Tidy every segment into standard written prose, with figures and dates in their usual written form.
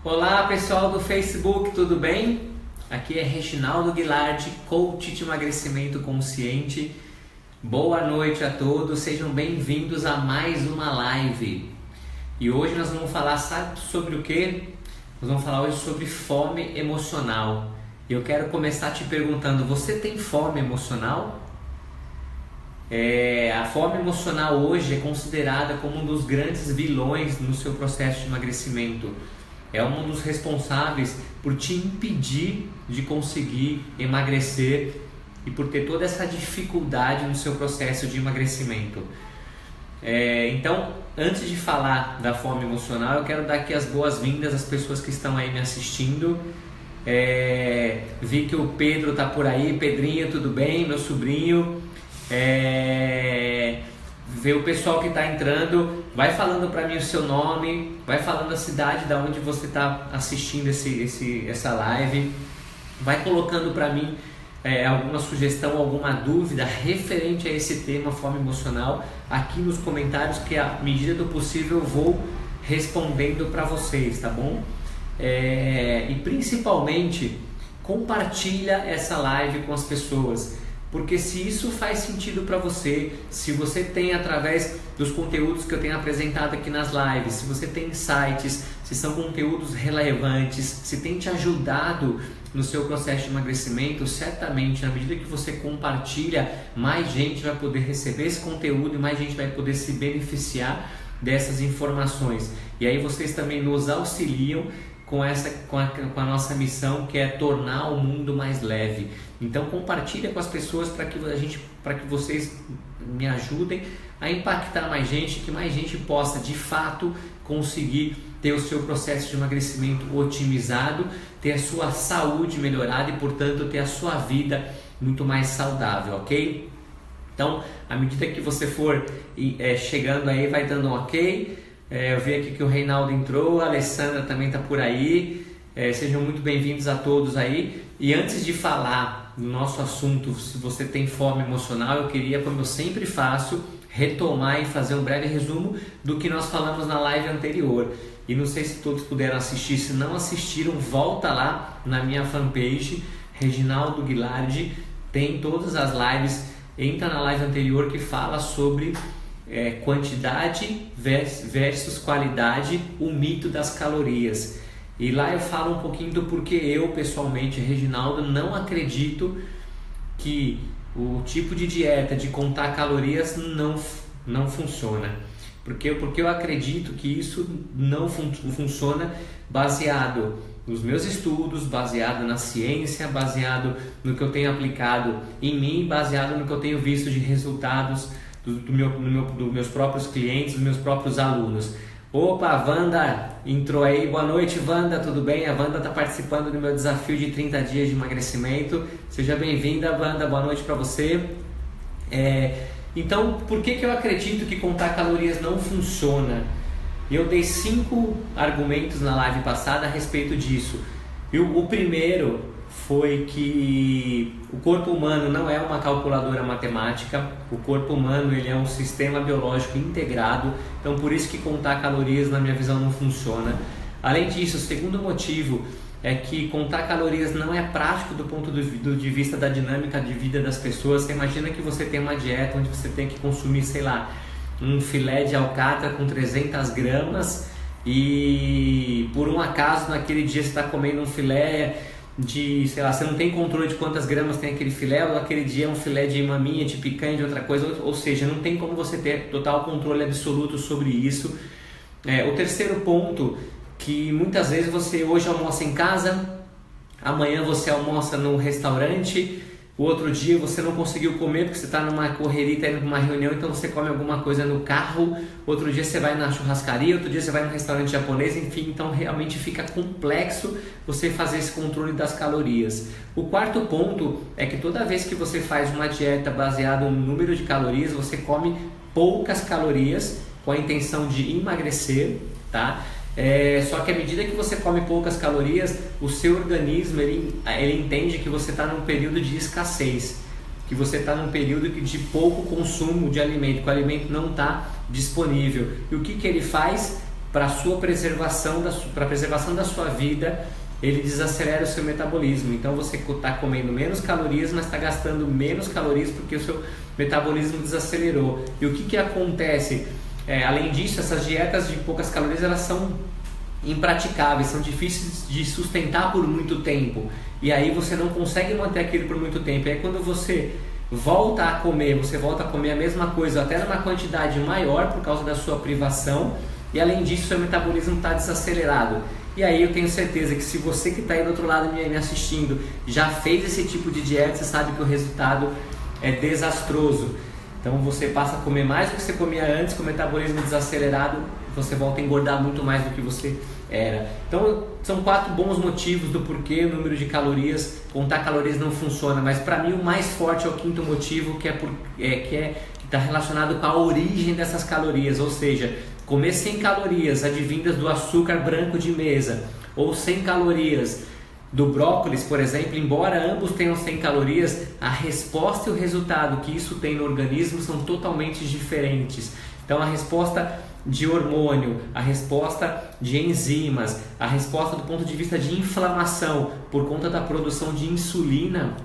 Olá pessoal do Facebook, tudo bem? Aqui é Reginaldo Guilardi, coach de emagrecimento consciente. Boa noite a todos, sejam bem-vindos a mais uma live. E hoje nós vamos falar, sabe sobre o quê? Nós vamos falar hoje sobre fome emocional. E eu quero começar te perguntando, você tem fome emocional? A fome emocional hoje é considerada como um dos grandes vilões no seu processo de emagrecimento. É um dos responsáveis por te impedir de conseguir emagrecer e por ter toda essa dificuldade no seu processo de emagrecimento. Então, antes de falar da fome emocional, eu quero dar aqui as boas-vindas às pessoas que estão aí me assistindo. Vi que o Pedro está por aí. Pedrinho, tudo bem? Meu sobrinho. Ver o pessoal que está entrando, vai falando para mim o seu nome, vai falando a cidade da onde você está assistindo essa live, vai colocando para mim alguma sugestão, alguma dúvida referente a esse tema fome emocional aqui nos comentários, que à medida do possível eu vou respondendo para vocês, tá bom? E principalmente compartilha essa live com as pessoas. Porque se isso faz sentido para você, se você tem através dos conteúdos que eu tenho apresentado aqui nas lives, se você tem insights, se são conteúdos relevantes, se tem te ajudado no seu processo de emagrecimento, certamente, na medida que você compartilha, mais gente vai poder receber esse conteúdo e mais gente vai poder se beneficiar dessas informações. E aí vocês também nos auxiliam com a nossa missão, que é tornar o mundo mais leve. Então compartilha com as pessoas para que vocês me ajudem a impactar mais gente, que mais gente possa de fato conseguir ter o seu processo de emagrecimento otimizado, ter a sua saúde melhorada e, portanto, ter a sua vida muito mais saudável, ok? Então, à medida que você for chegando aí, vai dando um ok. Eu vi aqui que o Reinaldo entrou, a Alessandra também está por aí. Sejam muito bem-vindos a todos aí. E antes de falar do nosso assunto, se você tem fome emocional, eu queria, como eu sempre faço, retomar e fazer um breve resumo do que nós falamos na live anterior. E não sei se todos puderam assistir, se não assistiram, volta lá na minha fanpage, Reginaldo Guilardi, tem todas as lives, entra na live anterior que fala sobre quantidade versus qualidade, o mito das calorias. E lá eu falo um pouquinho do porquê eu, pessoalmente, Reginaldo, não acredito que o tipo de dieta de contar calorias não funciona. Porque eu acredito que isso não funciona baseado nos meus estudos, baseado na ciência, baseado no que eu tenho aplicado em mim, baseado no que eu tenho visto de resultados dos meus próprios clientes, dos meus próprios alunos. Opa, a Wanda entrou aí. Boa noite, Wanda, tudo bem? A Wanda está participando do meu desafio de 30 dias de emagrecimento. Seja bem-vinda, Wanda, boa noite para você. Então, por que eu acredito que contar calorias não funciona? Eu dei 5 argumentos na live passada a respeito disso. E o primeiro foi que o corpo humano não é uma calculadora matemática. O corpo humano, ele é um sistema biológico integrado, então por isso que contar calorias, na minha visão, não funciona. Além disso, o segundo motivo é que contar calorias não é prático do ponto de vista da dinâmica de vida das pessoas. Você imagina que você tem uma dieta onde você tem que consumir, sei lá, um filé de alcatra com 300 gramas e por um acaso naquele dia você está comendo um filé de, sei lá, você não tem controle de quantas gramas tem aquele filé, ou aquele dia é um filé de maminha, de picanha, de outra coisa, ou seja, não tem como você ter total controle absoluto sobre isso. O terceiro ponto, que muitas vezes você hoje almoça em casa, amanhã você almoça no restaurante, o outro dia você não conseguiu comer porque você está numa correria, está indo para uma reunião, então você come alguma coisa no carro, outro dia você vai na churrascaria, outro dia você vai no restaurante japonês, enfim, então realmente fica complexo você fazer esse controle das calorias. O quarto ponto é que toda vez que você faz uma dieta baseada no número de calorias, você come poucas calorias com a intenção de emagrecer, tá? Só que à medida que você come poucas calorias, o seu organismo ele entende que você está num período de escassez, que você está num período de pouco consumo de alimento, que o alimento não está disponível. E o que ele faz? para a preservação da sua vida, ele desacelera o seu metabolismo. Então você está comendo menos calorias, mas está gastando menos calorias porque o seu metabolismo desacelerou. E o que acontece? Além disso, essas dietas de poucas calorias, elas são impraticáveis, são difíceis de sustentar por muito tempo. E aí você não consegue manter aquilo por muito tempo. E aí quando você volta a comer a mesma coisa, até numa quantidade maior por causa da sua privação, e além disso seu metabolismo está desacelerado. E aí eu tenho certeza que se você que está aí do outro lado me assistindo já fez esse tipo de dieta, você sabe que o resultado é desastroso. Então você passa a comer mais do que você comia antes, com o metabolismo desacelerado, você volta a engordar muito mais do que você era. Então são 4 bons motivos do porquê o número de calorias, contar calorias não funciona, mas para mim o mais forte é o 5º motivo, que está relacionado com a origem dessas calorias, ou seja, comer 100 calorias advindas do açúcar branco de mesa ou 100 calorias do brócolis, por exemplo, embora ambos tenham 100 calorias, a resposta e o resultado que isso tem no organismo são totalmente diferentes. Então a resposta de hormônio, a resposta de enzimas, a resposta do ponto de vista de inflamação por conta da produção de insulina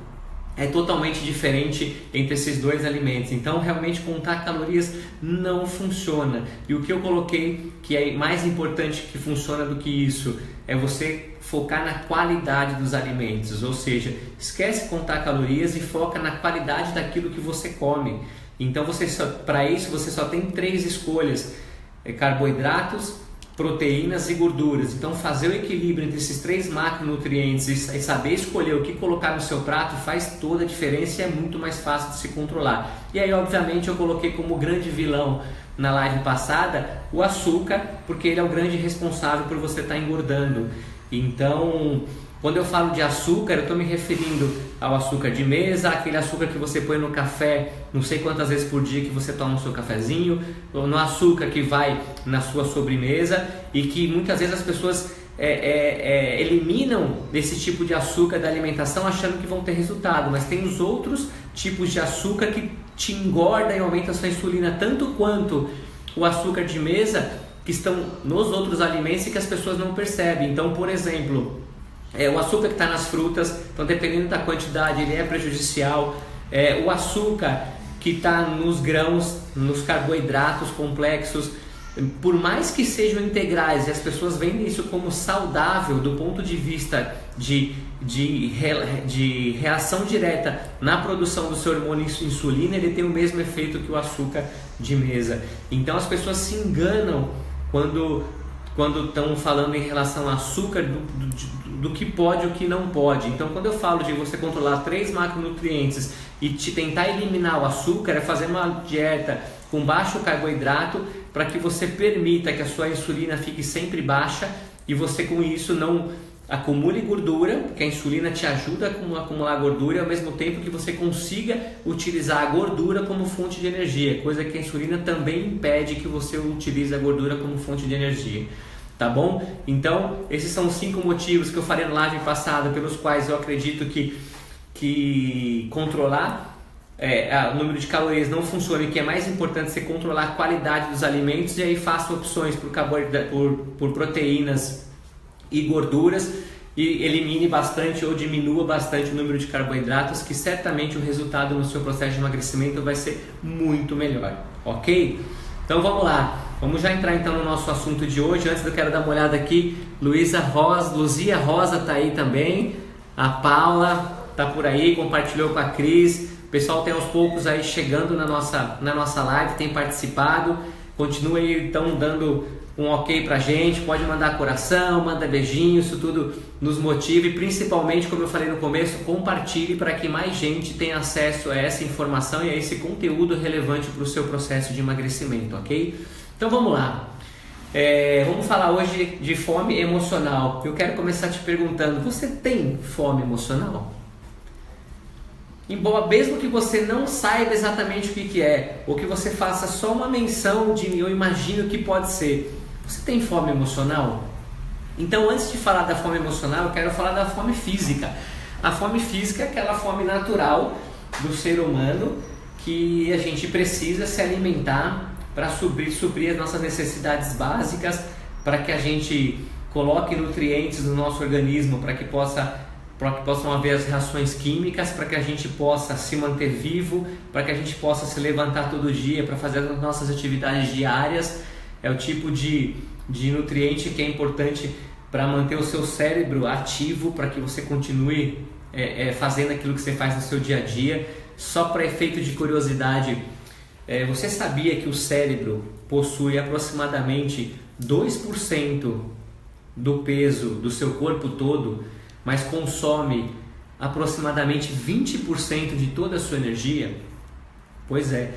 é totalmente diferente entre esses 2 alimentos. Então realmente contar calorias não funciona. E o que eu coloquei que é mais importante que funciona do que isso é você focar na qualidade dos alimentos, ou seja, esquece contar calorias e foca na qualidade daquilo que você come. Então para isso você só tem 3 escolhas: carboidratos, proteínas e gorduras. Então fazer o equilíbrio entre esses 3 macronutrientes e saber escolher o que colocar no seu prato faz toda a diferença e é muito mais fácil de se controlar. E aí obviamente eu coloquei como grande vilão na live passada o açúcar, porque ele é o grande responsável por você estar engordando. Então quando eu falo de açúcar, eu estou me referindo ao açúcar de mesa, aquele açúcar que você põe no café não sei quantas vezes por dia que você toma o seu cafezinho, ou no açúcar que vai na sua sobremesa, e que muitas vezes as pessoas eliminam esse tipo de açúcar da alimentação achando que vão ter resultado, mas tem os outros tipos de açúcar que te engorda e aumenta a sua insulina tanto quanto o açúcar de mesa, que estão nos outros alimentos e que as pessoas não percebem. Então, por exemplo, o açúcar que está nas frutas, então dependendo da quantidade ele é prejudicial. O açúcar que está nos grãos, nos carboidratos complexos, por mais que sejam integrais e as pessoas vendem isso como saudável do ponto de vista de reação direta na produção do seu hormônio insulina, ele tem o mesmo efeito que o açúcar de mesa. Então as pessoas se enganam quando estão falando em relação ao açúcar do que pode e o que não pode. Então quando eu falo de você controlar 3 macronutrientes e tentar eliminar o açúcar, é fazer uma dieta com baixo carboidrato para que você permita que a sua insulina fique sempre baixa e você com isso não acumule gordura, porque a insulina te ajuda a acumular gordura, ao mesmo tempo que você consiga utilizar a gordura como fonte de energia, coisa que a insulina também impede que você utilize a gordura como fonte de energia. Tá bom? Então, esses são os 5 motivos que eu falei na live passada, pelos quais eu acredito que controlar o número de calorias não funciona, e que é mais importante você controlar a qualidade dos alimentos, e aí faça opções por proteínas e gorduras, e elimine bastante ou diminua bastante o número de carboidratos, que certamente o resultado no seu processo de emagrecimento vai ser muito melhor, ok? Então vamos lá, vamos já entrar então no nosso assunto de hoje. Antes eu quero dar uma olhada aqui, Luzia Rosa tá aí também, a Paula tá por aí, compartilhou com a Cris, o pessoal tem aos poucos aí chegando na nossa live, tem participado, continua aí então dando um ok pra gente, pode mandar coração, manda beijinho, isso tudo nos motiva, e principalmente, como eu falei no começo, compartilhe para que mais gente tenha acesso a essa informação e a esse conteúdo relevante para o seu processo de emagrecimento, ok? Então vamos lá, vamos falar hoje de fome emocional. Eu quero começar te perguntando, você tem fome emocional? Embora, mesmo que você não saiba exatamente o que é, ou que você faça só uma menção de eu imagino que pode ser, você tem fome emocional? Então, antes de falar da fome emocional, eu quero falar da fome física. A fome física é aquela fome natural do ser humano, que a gente precisa se alimentar para suprir as nossas necessidades básicas, para que a gente coloque nutrientes no nosso organismo, para que possam haver as reações químicas, para que a gente possa se manter vivo, para que a gente possa se levantar todo dia, para fazer as nossas atividades diárias. É o tipo de nutriente que é importante para manter o seu cérebro ativo, para que você continue fazendo aquilo que você faz no seu dia a dia. Só para efeito de curiosidade, você sabia que o cérebro possui aproximadamente 2% do peso do seu corpo todo, mas consome aproximadamente 20% de toda a sua energia? Pois é,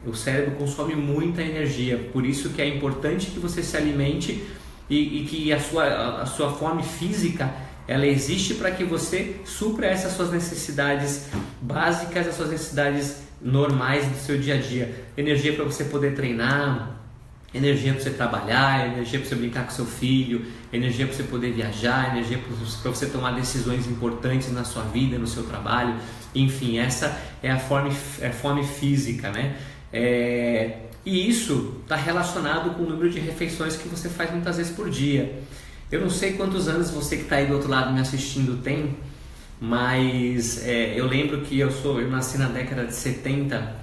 o cérebro consome muita energia, por isso que é importante que você se alimente e que a sua fome física, ela existe para que você supra essas suas necessidades básicas, as suas necessidades normais do seu dia a dia. Energia para você poder treinar, energia para você trabalhar, energia para você brincar com seu filho, energia para você poder viajar, energia para você tomar decisões importantes na sua vida, no seu trabalho. Enfim, essa é a fome física, né? E isso está relacionado com o número de refeições que você faz muitas vezes por dia. Eu não sei quantos anos você que está aí do outro lado me assistindo tem, mas eu lembro que eu nasci na década de 70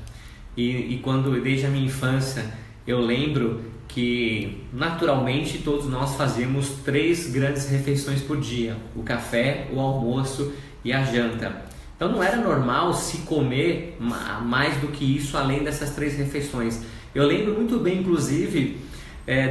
e desde a minha infância eu lembro que naturalmente todos nós fazíamos 3 grandes refeições por dia: o café, o almoço e a janta. Então não era normal se comer mais do que isso além dessas 3 refeições. Eu lembro muito bem, inclusive,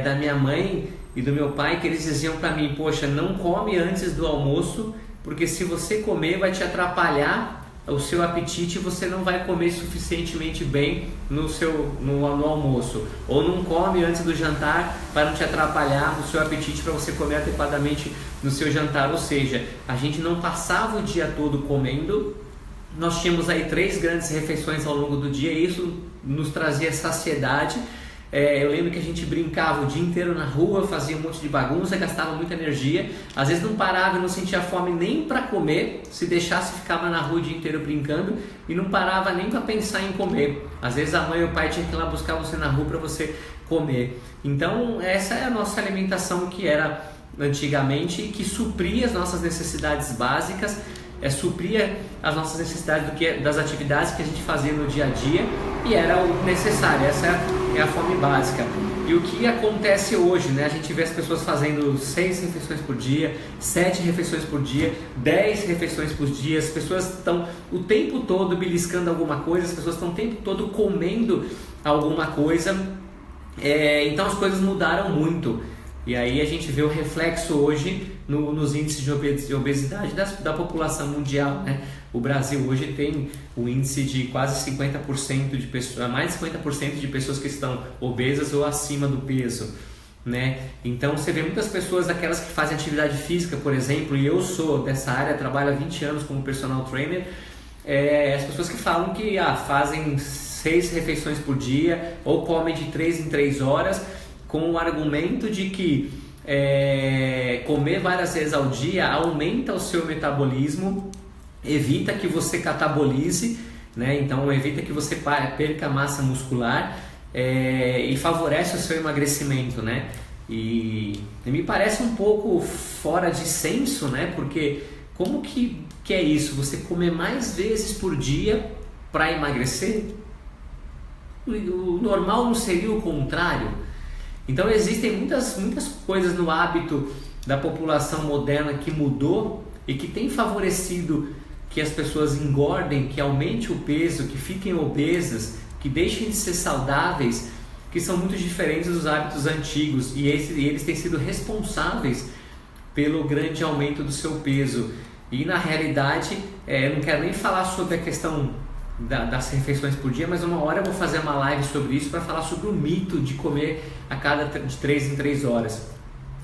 da minha mãe e do meu pai, que eles diziam para mim: poxa, não come antes do almoço, porque se você comer vai te atrapalhar o seu apetite e você não vai comer suficientemente bem no almoço. Ou não come antes do jantar para não te atrapalhar o seu apetite, para você comer adequadamente no seu jantar. Ou seja, a gente não passava o dia todo comendo. Nós tínhamos aí 3 grandes refeições ao longo do dia e isso nos trazia saciedade. Eu lembro que a gente brincava o dia inteiro na rua, fazia um monte de bagunça, gastava muita energia, às vezes não parava e não sentia fome nem para comer, se deixasse ficava na rua o dia inteiro brincando e não parava nem para pensar em comer. Às vezes a mãe e o pai tinham que ir lá buscar você na rua para você comer. Então essa é a nossa alimentação que era antigamente, que supria as nossas necessidades básicas, supria as nossas necessidades das atividades que a gente fazia no dia a dia e era o necessário. Essa é a fome básica. E o que acontece hoje, né? A gente vê as pessoas fazendo 6 refeições por dia, 7 refeições por dia, 10 refeições por dia. As pessoas estão o tempo todo beliscando alguma coisa, as pessoas estão o tempo todo comendo alguma coisa. Então as coisas mudaram muito. E aí a gente vê o reflexo hoje nos índices de obesidade da população mundial, né? O Brasil hoje tem o índice de quase 50% de pessoas, mais de 50% de pessoas que estão obesas ou acima do peso, né? Então você vê muitas pessoas, aquelas que fazem atividade física, por exemplo, e eu sou dessa área, trabalho há 20 anos como personal trainer, as pessoas que falam que fazem 6 refeições por dia ou comem de 3 em 3 horas, com o argumento de que comer várias vezes ao dia aumenta o seu metabolismo, evita que você catabolize, né? Então evita que você perca massa muscular e favorece o seu emagrecimento, né? E me parece um pouco fora de senso, né? Porque como que é isso? Você comer mais vezes por dia para emagrecer? O normal não seria o contrário? Então existem muitas coisas no hábito da população moderna que mudou e que tem favorecido que as pessoas engordem, que aumente o peso, que fiquem obesas, que deixem de ser saudáveis, que são muito diferentes dos hábitos antigos e eles têm sido responsáveis pelo grande aumento do seu peso. E na realidade, eu não quero nem falar sobre a questão das refeições por dia, mas uma hora eu vou fazer uma live sobre isso para falar sobre o mito de comer de 3 em 3 horas.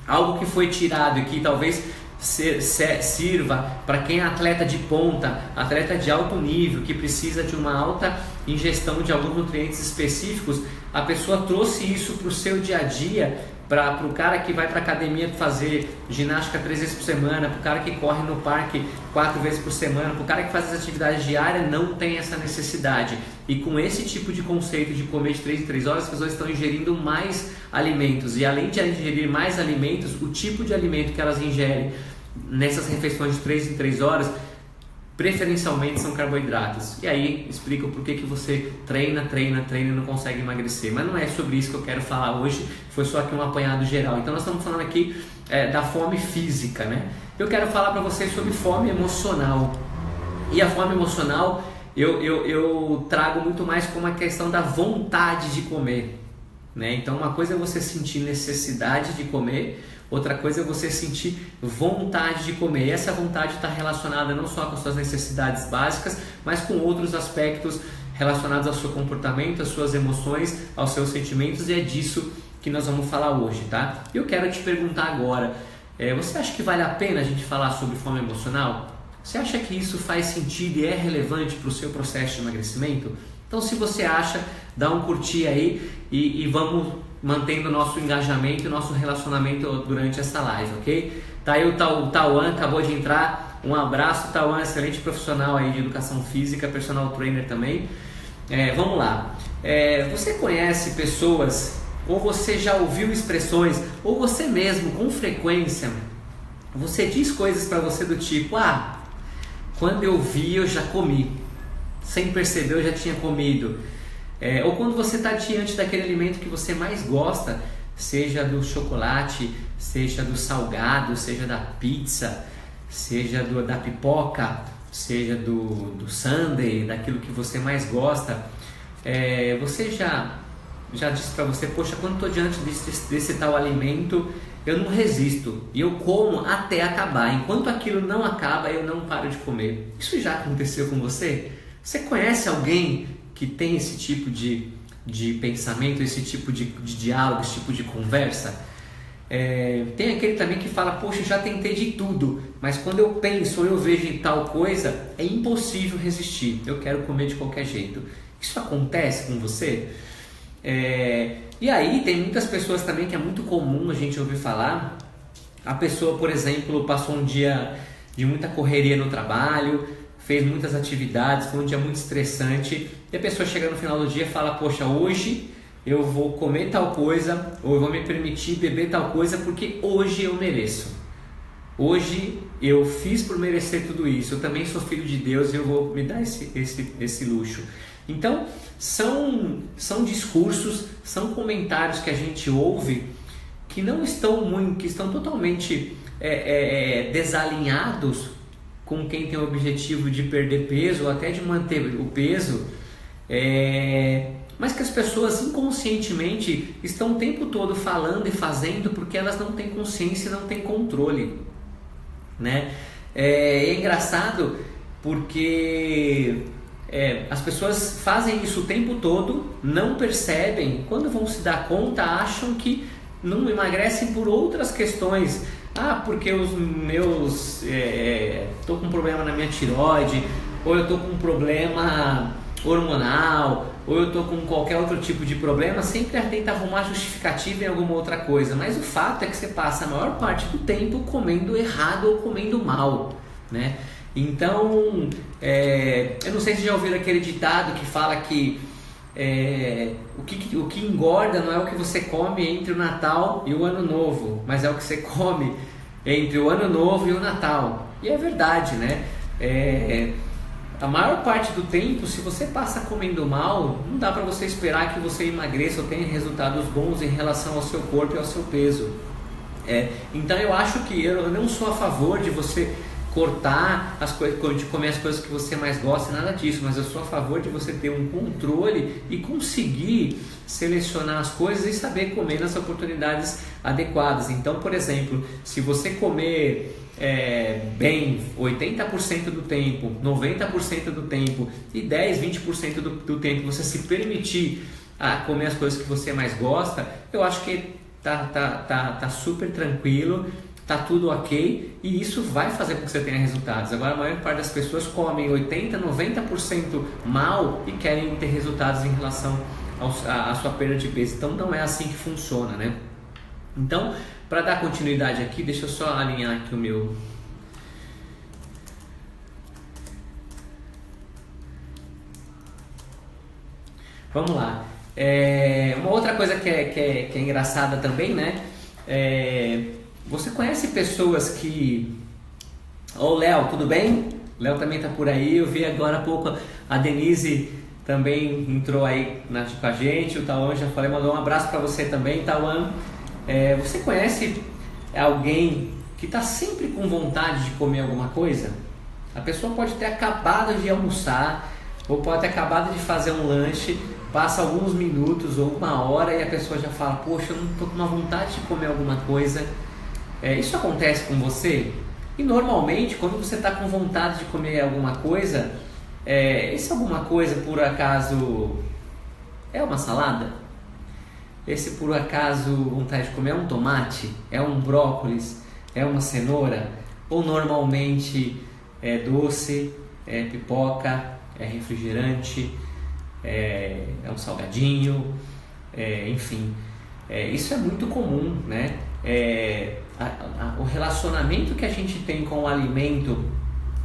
Algo que foi tirado e que talvez sirva para quem é atleta de ponta, atleta de alto nível, que precisa de uma alta ingestão de alguns nutrientes específicos. A pessoa trouxe isso para o seu dia a dia para o cara que vai para academia fazer ginástica 3 vezes por semana, para o cara que corre no parque 4 vezes por semana, para o cara que faz as atividades diárias, não tem essa necessidade. E com esse tipo de conceito de comer de 3 em 3 horas, as pessoas estão ingerindo mais alimentos. E além de ingerir mais alimentos, o tipo de alimento que elas ingerem nessas refeições de 3 em 3 horas, preferencialmente são carboidratos. E aí explica o porquê que você treina e não consegue emagrecer. Mas não é sobre isso que eu quero falar hoje, foi só aqui um apanhado geral. Então nós estamos falando aqui da fome física, né? Eu quero falar para vocês sobre fome emocional. E a fome emocional eu trago muito mais como a questão da vontade de comer, né? Então uma coisa é você sentir necessidade de comer, outra coisa é você sentir vontade de comer. E essa vontade está relacionada não só com suas necessidades básicas, mas com outros aspectos relacionados ao seu comportamento, às suas emoções, aos seus sentimentos, e é disso que nós vamos falar hoje, tá? Eu quero te perguntar agora, você acha que vale a pena a gente falar sobre fome emocional? Você acha que isso faz sentido e é relevante para o seu processo de emagrecimento? Então, se você acha, dá um curtir aí e vamos mantendo o nosso engajamento e o nosso relacionamento durante essa live, ok? Tá aí o Tauan, acabou de entrar. Um abraço, Tauan, excelente profissional aí de educação física, personal trainer também. Vamos lá. Você conhece pessoas, ou você já ouviu expressões, ou você mesmo, com frequência, você diz coisas para você do tipo: quando eu vi, eu já comi. Sem perceber, eu já tinha comido. Ou quando você está diante daquele alimento que você mais gosta, seja do chocolate, seja do salgado, seja da pizza, seja da pipoca, seja do sundae, daquilo que você mais gosta, você já disse para você: poxa, quando estou diante desse tal alimento, eu não resisto e eu como até acabar. Enquanto aquilo não acaba, eu não paro de comer. Isso já aconteceu com você? Você conhece alguém que tem esse tipo de pensamento, esse tipo de diálogo, esse tipo de conversa? Tem aquele também que fala: poxa, já tentei de tudo, mas quando eu penso ou eu vejo em tal coisa, é impossível resistir, eu quero comer de qualquer jeito. Isso acontece com você? E aí tem muitas pessoas também que é muito comum a gente ouvir falar. A pessoa, por exemplo, passou um dia de muita correria no trabalho, fez muitas atividades, foi um dia muito estressante, e a pessoa chega no final do dia e fala: poxa, hoje eu vou comer tal coisa, ou eu vou me permitir beber tal coisa porque hoje eu mereço. Hoje eu fiz por merecer tudo isso, eu também sou filho de Deus e eu vou me dar esse luxo. Então são discursos, são comentários que a gente ouve que não estão muito, que estão totalmente desalinhados com quem tem o objetivo de perder peso ou até de manter o peso, mas que as pessoas inconscientemente estão o tempo todo falando e fazendo porque elas não têm consciência e não têm controle, né? É engraçado porque as pessoas fazem isso o tempo todo, não percebem, quando vão se dar conta acham que não emagrecem por outras questões. Porque os meus tô com um problema na minha tireoide, ou eu tô com um problema hormonal, ou eu tô com qualquer outro tipo de problema. Sempre tenta arrumar justificativa em alguma outra coisa, mas o fato é que você passa a maior parte do tempo comendo errado ou comendo mal, né? Então, eu não sei se já ouviram aquele ditado que fala que o que engorda não é o que você come entre o Natal e o Ano Novo, mas é o que você come entre o Ano Novo e o Natal. E é verdade, né? A maior parte do tempo, se você passa comendo mal, não dá para você esperar que você emagreça ou tenha resultados bons em relação ao seu corpo e ao seu peso. Então eu acho que eu não sou a favor de você cortar as coisas, de comer as coisas que você mais gosta, nada disso, mas eu sou a favor de você ter um controle e conseguir selecionar as coisas e saber comer nas oportunidades adequadas. Então, por exemplo, se você comer bem 80% do tempo, 90% do tempo e 10, 20% do tempo você se permitir comer as coisas que você mais gosta, eu acho que tá super tranquilo, tá tudo ok, e isso vai fazer com que você tenha resultados. Agora a maior parte das pessoas comem 80, 90% mal e querem ter resultados em relação à sua perda de peso. Então não é assim que funciona, né? Então, para dar continuidade aqui, deixa eu só alinhar aqui o meu... Vamos lá. Uma outra coisa que é engraçada também, né? Você conhece pessoas que... Ô Léo, tudo bem? Léo também tá por aí. Eu vi agora há pouco a Denise também entrou aí com a gente. O Tauan, já falei, mandou um abraço para você também, Tauan. Você conhece alguém que está sempre com vontade de comer alguma coisa? A pessoa pode ter acabado de almoçar ou pode ter acabado de fazer um lanche, passa alguns minutos ou uma hora e a pessoa já fala, poxa, eu não estou com uma vontade de comer alguma coisa. Isso acontece com você? E normalmente quando você está com vontade de comer alguma coisa, esse alguma coisa por acaso é uma salada? Esse por acaso vontade de comer é um tomate? É um brócolis? É uma cenoura? Ou normalmente é doce, é pipoca, é refrigerante, é um salgadinho, enfim. Isso é muito comum, né? O relacionamento que a gente tem com o alimento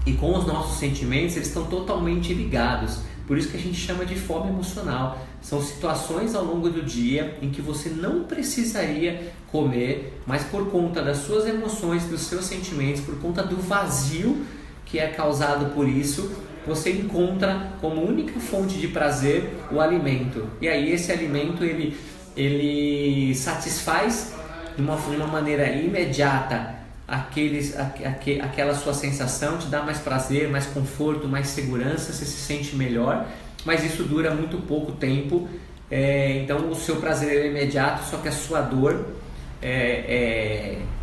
e com os nossos sentimentos, eles estão totalmente ligados. Por isso que a gente chama de fome emocional. São situações ao longo do dia em que você não precisaria comer, mas por conta das suas emoções, dos seus sentimentos, por conta do vazio que é causado por isso, você encontra como única fonte de prazer o alimento. E aí esse alimento ele satisfaz de uma maneira imediata aquela sua sensação, te dá mais prazer, mais conforto, mais segurança, você se sente melhor, mas isso dura muito pouco tempo. Então o seu prazer é imediato, só que a sua dor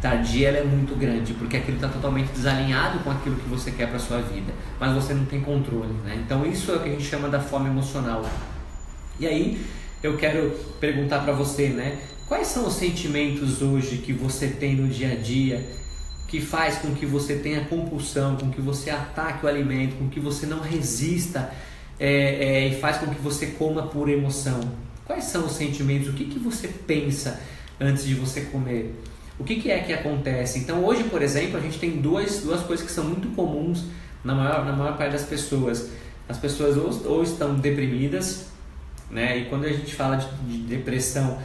tardia, ela é muito grande, porque aquilo está totalmente desalinhado com aquilo que você quer para sua vida, mas você não tem controle, né? Então isso é o que a gente chama da fome emocional. E aí eu quero perguntar para você, né? Quais são os sentimentos hoje que você tem no dia a dia que faz com que você tenha compulsão, com que você ataque o alimento, com que você não resista e faz com que você coma por emoção? Quais são os sentimentos? O que você pensa antes de você comer? O que é que acontece? Então hoje, por exemplo, a gente tem duas coisas que são muito comuns na maior parte das pessoas. As pessoas ou estão deprimidas, né? E quando a gente fala de depressão,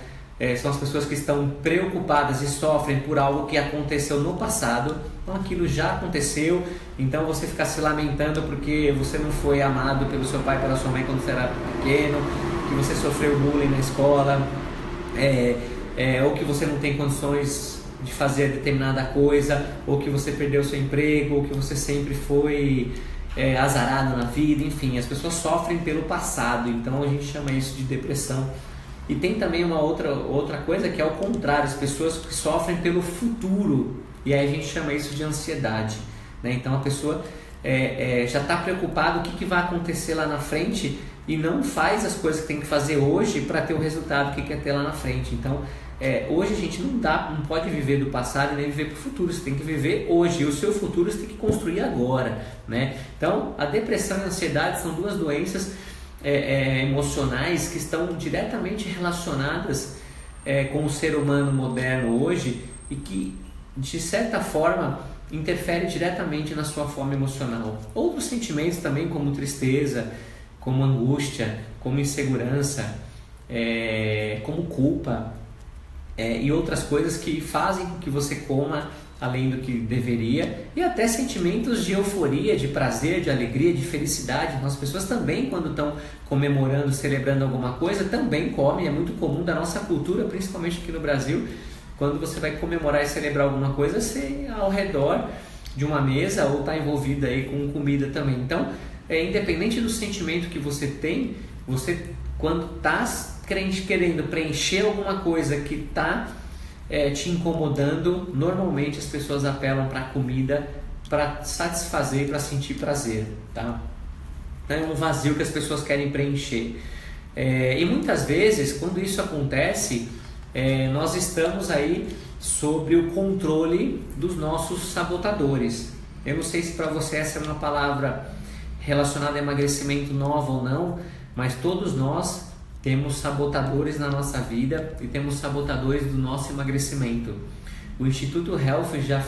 são as pessoas que estão preocupadas e sofrem por algo que aconteceu no passado. Então aquilo já aconteceu, então você fica se lamentando porque você não foi amado pelo seu pai, pela sua mãe quando você era pequeno, que você sofreu bullying na escola, ou que você não tem condições de fazer determinada coisa, ou que você perdeu seu emprego, ou que você sempre foi azarado na vida. Enfim, as pessoas sofrem pelo passado, então a gente chama isso de depressão. E tem também uma outra coisa que é o contrário, as pessoas que sofrem pelo futuro, e aí a gente chama isso de ansiedade, né? Então a pessoa já está preocupada o que vai acontecer lá na frente e não faz as coisas que tem que fazer hoje para ter o resultado que quer ter lá na frente. Então hoje a gente não pode viver do passado e nem viver para o futuro, você tem que viver hoje, e o seu futuro você tem que construir agora, né? Então a depressão e a ansiedade são duas doenças emocionais que estão diretamente relacionadas com o ser humano moderno hoje e que de certa forma interfere diretamente na sua fome emocional. Outros sentimentos também, como tristeza, como angústia, como insegurança, como culpa, e outras coisas que fazem com que você coma além do que deveria, e até sentimentos de euforia, de prazer, de alegria, de felicidade. Então, as pessoas também, quando estão comemorando, celebrando alguma coisa, também comem. É muito comum da nossa cultura, principalmente aqui no Brasil, quando você vai comemorar e celebrar alguma coisa, você ao redor de uma mesa ou está envolvido aí com comida também. Então, independente do sentimento que você tem, você quando está querendo preencher alguma coisa que está te incomodando, normalmente as pessoas apelam para a comida para satisfazer, para sentir prazer, tá? É um vazio que as pessoas querem preencher. E muitas vezes, quando isso acontece, nós estamos aí sobre o controle dos nossos sabotadores. Eu não sei se para você essa é uma palavra relacionada a emagrecimento nova ou não, mas todos nós temos sabotadores na nossa vida e temos sabotadores do nosso emagrecimento. O Instituto Health já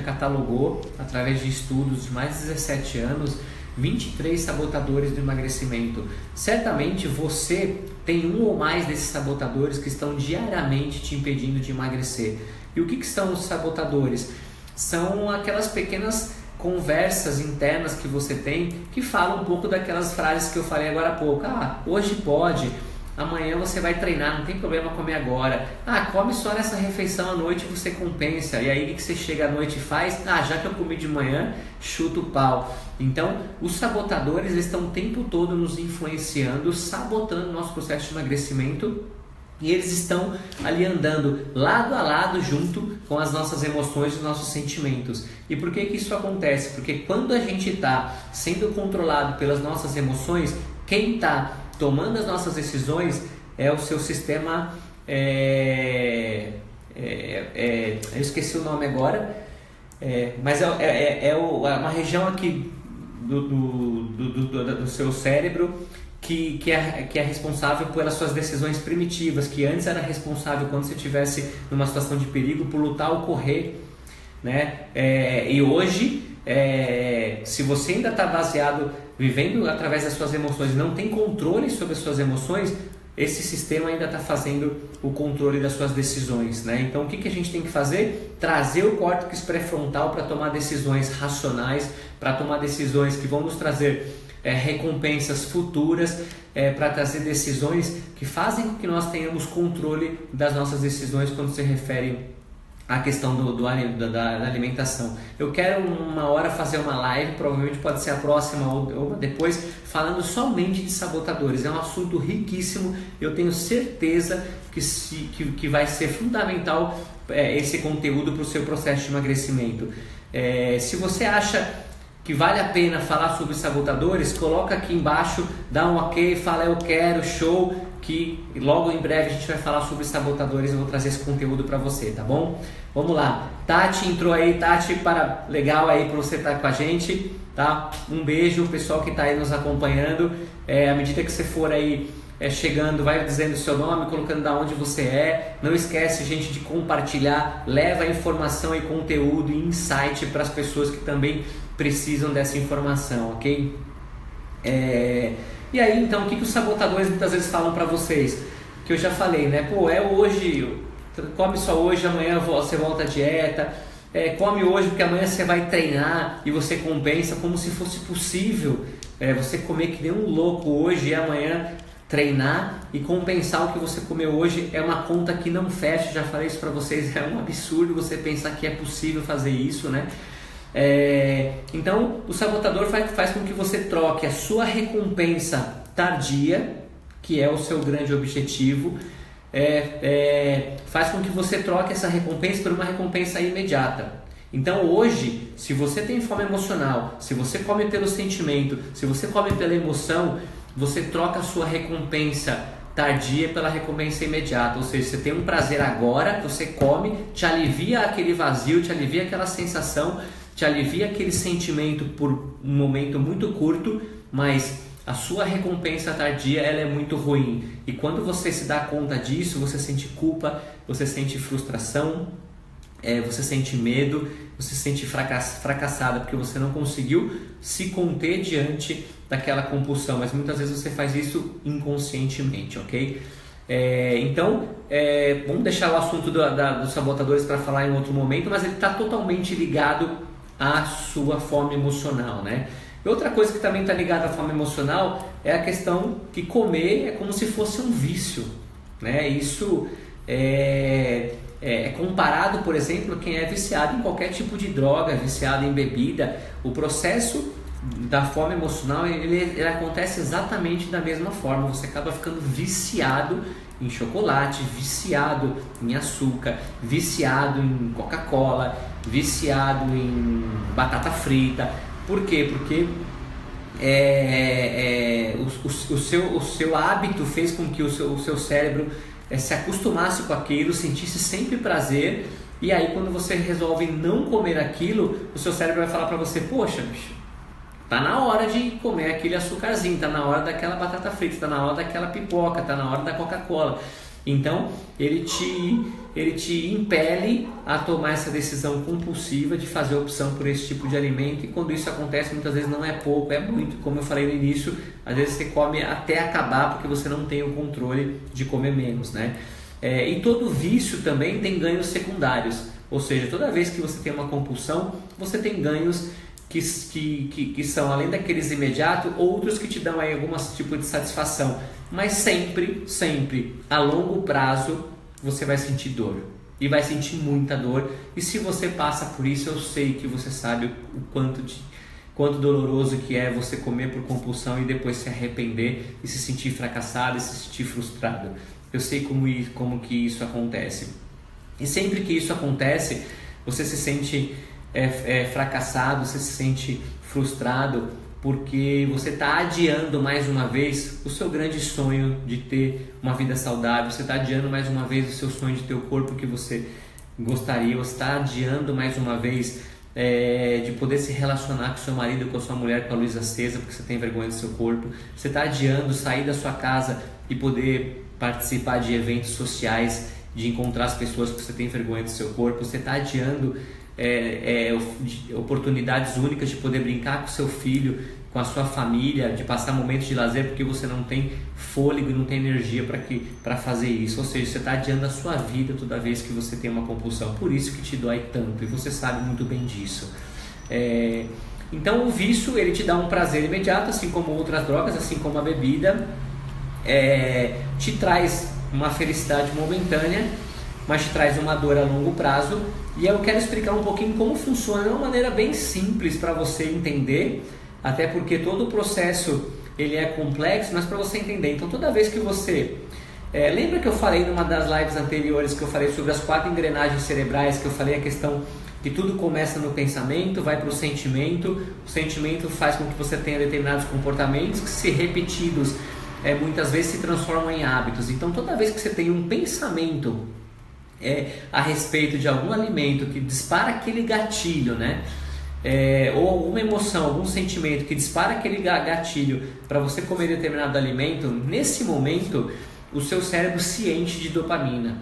catalogou, através de estudos de mais de 17 anos, 23 sabotadores do emagrecimento. Certamente você tem um ou mais desses sabotadores que estão diariamente te impedindo de emagrecer. E o que são os sabotadores? São aquelas pequenas conversas internas que você tem que falam um pouco daquelas frases que eu falei agora há pouco. Hoje pode, amanhã você vai treinar, não tem problema comer agora. Come só nessa refeição à noite, você compensa. E aí o que você chega à noite e faz? Já que eu comi de manhã, chuta o pau. Então, os sabotadores estão o tempo todo nos influenciando, sabotando o nosso processo de emagrecimento. E eles estão ali andando lado a lado junto com as nossas emoções e os nossos sentimentos. E por que isso acontece? Porque quando a gente está sendo controlado pelas nossas emoções, quem está tomando as nossas decisões é o seu sistema... eu esqueci o nome agora, mas é uma região aqui do seu cérebro que é responsável pelas suas decisões primitivas, que antes era responsável quando você estivesse numa situação de perigo por lutar ou correr, né? E hoje, se você ainda está baseado, vivendo através das suas emoções, não tem controle sobre as suas emoções, esse sistema ainda está fazendo o controle das suas decisões, né? Então o que a gente tem que fazer? Trazer o córtex pré-frontal para tomar decisões racionais, para tomar decisões que vão nos trazer recompensas futuras, para trazer decisões que fazem com que nós tenhamos controle das nossas decisões quando se refere à questão da alimentação. Eu quero uma hora fazer uma live, provavelmente pode ser a próxima ou depois, falando somente de sabotadores. É um assunto riquíssimo, eu tenho certeza que vai ser fundamental esse conteúdo para o seu processo de emagrecimento. Se você acha que vale a pena falar sobre sabotadores, coloca aqui embaixo, dá um ok, fala eu quero, show, que logo em breve a gente vai falar sobre sabotadores e eu vou trazer esse conteúdo para você, tá bom? Vamos lá, Tati entrou aí, Tati, legal aí para você estar com a gente, tá? Um beijo, pessoal que está aí nos acompanhando, à medida que você for aí chegando, vai dizendo o seu nome, colocando da onde você é. Não esquece, gente, de compartilhar, leva informação e conteúdo e insight para as pessoas que também precisam dessa informação, ok? E aí, então, o que os sabotadores muitas vezes falam para vocês? Que eu já falei, né? Hoje, come só hoje, amanhã você volta à dieta, come hoje porque amanhã você vai treinar e você compensa, como se fosse possível você comer que nem um louco hoje e amanhã treinar e compensar o que você comeu hoje. É uma conta que não fecha, já falei isso para vocês, é um absurdo você pensar que é possível fazer isso, né? Então o sabotador faz com que você troque a sua recompensa tardia, que é o seu grande objetivo, faz com que você troque essa recompensa por uma recompensa imediata. Então hoje, se você tem fome emocional, se você come pelo sentimento, se você come pela emoção, você troca a sua recompensa tardia pela recompensa imediata, ou seja, você tem um prazer agora, você come, te alivia aquele vazio, te alivia aquela sensação, te alivia aquele sentimento por um momento muito curto, mas a sua recompensa tardia ela é muito ruim. E quando você se dá conta disso, você sente culpa, você sente frustração, você sente medo, você se sente fracassada porque você não conseguiu se conter diante daquela compulsão, mas muitas vezes você faz isso inconscientemente, ok? Então, vamos deixar o assunto dos sabotadores para falar em outro momento, mas ele está totalmente ligado à sua fome emocional, né? E outra coisa que também está ligada à fome emocional é a questão que comer é como se fosse um vício, né? Isso é comparado, por exemplo, a quem é viciado em qualquer tipo de droga, viciado em bebida. O processo da fome emocional ele acontece exatamente da mesma forma. Você acaba ficando viciado em chocolate, viciado em açúcar, viciado em Coca-Cola, viciado em batata frita. Por quê? Porque o seu hábito fez com que o seu cérebro se acostumasse com aquilo, sentisse sempre prazer, e aí quando você resolve não comer aquilo, o seu cérebro vai falar para você: poxa, bicho, Tá na hora de comer aquele açúcarzinho, tá na hora daquela batata frita, tá na hora daquela pipoca, tá na hora da Coca-Cola. Então ele te impele a tomar essa decisão compulsiva de fazer opção por esse tipo de alimento, e quando isso acontece muitas vezes não é pouco, é muito, como eu falei no início, às vezes você come até acabar porque você não tem o controle de comer menos, né? E todo vício também tem ganhos secundários, ou seja, toda vez que você tem uma compulsão, você tem ganhos que são, além daqueles imediatos, outros que te dão aí algum tipo de satisfação, mas sempre, a longo prazo, você vai sentir dor, e vai sentir muita dor, e se você passa por isso, eu sei que você sabe o quanto doloroso que é você comer por compulsão e depois se arrepender e se sentir fracassado e se sentir frustrado. Eu sei como que isso acontece, e sempre que isso acontece, você se sente fracassado, você se sente frustrado, porque você está adiando mais uma vez o seu grande sonho de ter uma vida saudável, você está adiando mais uma vez o seu sonho de ter o corpo que você gostaria, você está adiando mais uma vez de poder se relacionar com seu marido, com a sua mulher, com a luz acesa, porque você tem vergonha do seu corpo, você está adiando sair da sua casa e poder participar de eventos sociais, de encontrar as pessoas que você tem vergonha do seu corpo, você está adiando oportunidades únicas de poder brincar com seu filho, com a sua família, de passar momentos de lazer porque você não tem fôlego e não tem energia para fazer isso. Ou seja, você está adiando a sua vida toda vez que você tem uma compulsão, por isso que te dói tanto, e você sabe muito bem disso. Então o vício, ele te dá um prazer imediato, assim como outras drogas, assim como a bebida, te traz uma felicidade momentânea, mas te traz uma dor a longo prazo. E eu quero explicar um pouquinho como funciona de uma maneira bem simples para você entender, até porque todo o processo ele é complexo, mas para você entender. Então toda vez que você... lembra que eu falei numa das lives anteriores que eu falei sobre as 4 engrenagens cerebrais, que eu falei a questão que tudo começa no pensamento, vai para o sentimento faz com que você tenha determinados comportamentos que, se repetidos, muitas vezes se transformam em hábitos. Então toda vez que você tem um pensamento a respeito de algum alimento que dispara aquele gatilho, né? Ou alguma emoção, algum sentimento que dispara aquele gatilho para você comer determinado alimento, nesse momento o seu cérebro se enche de dopamina,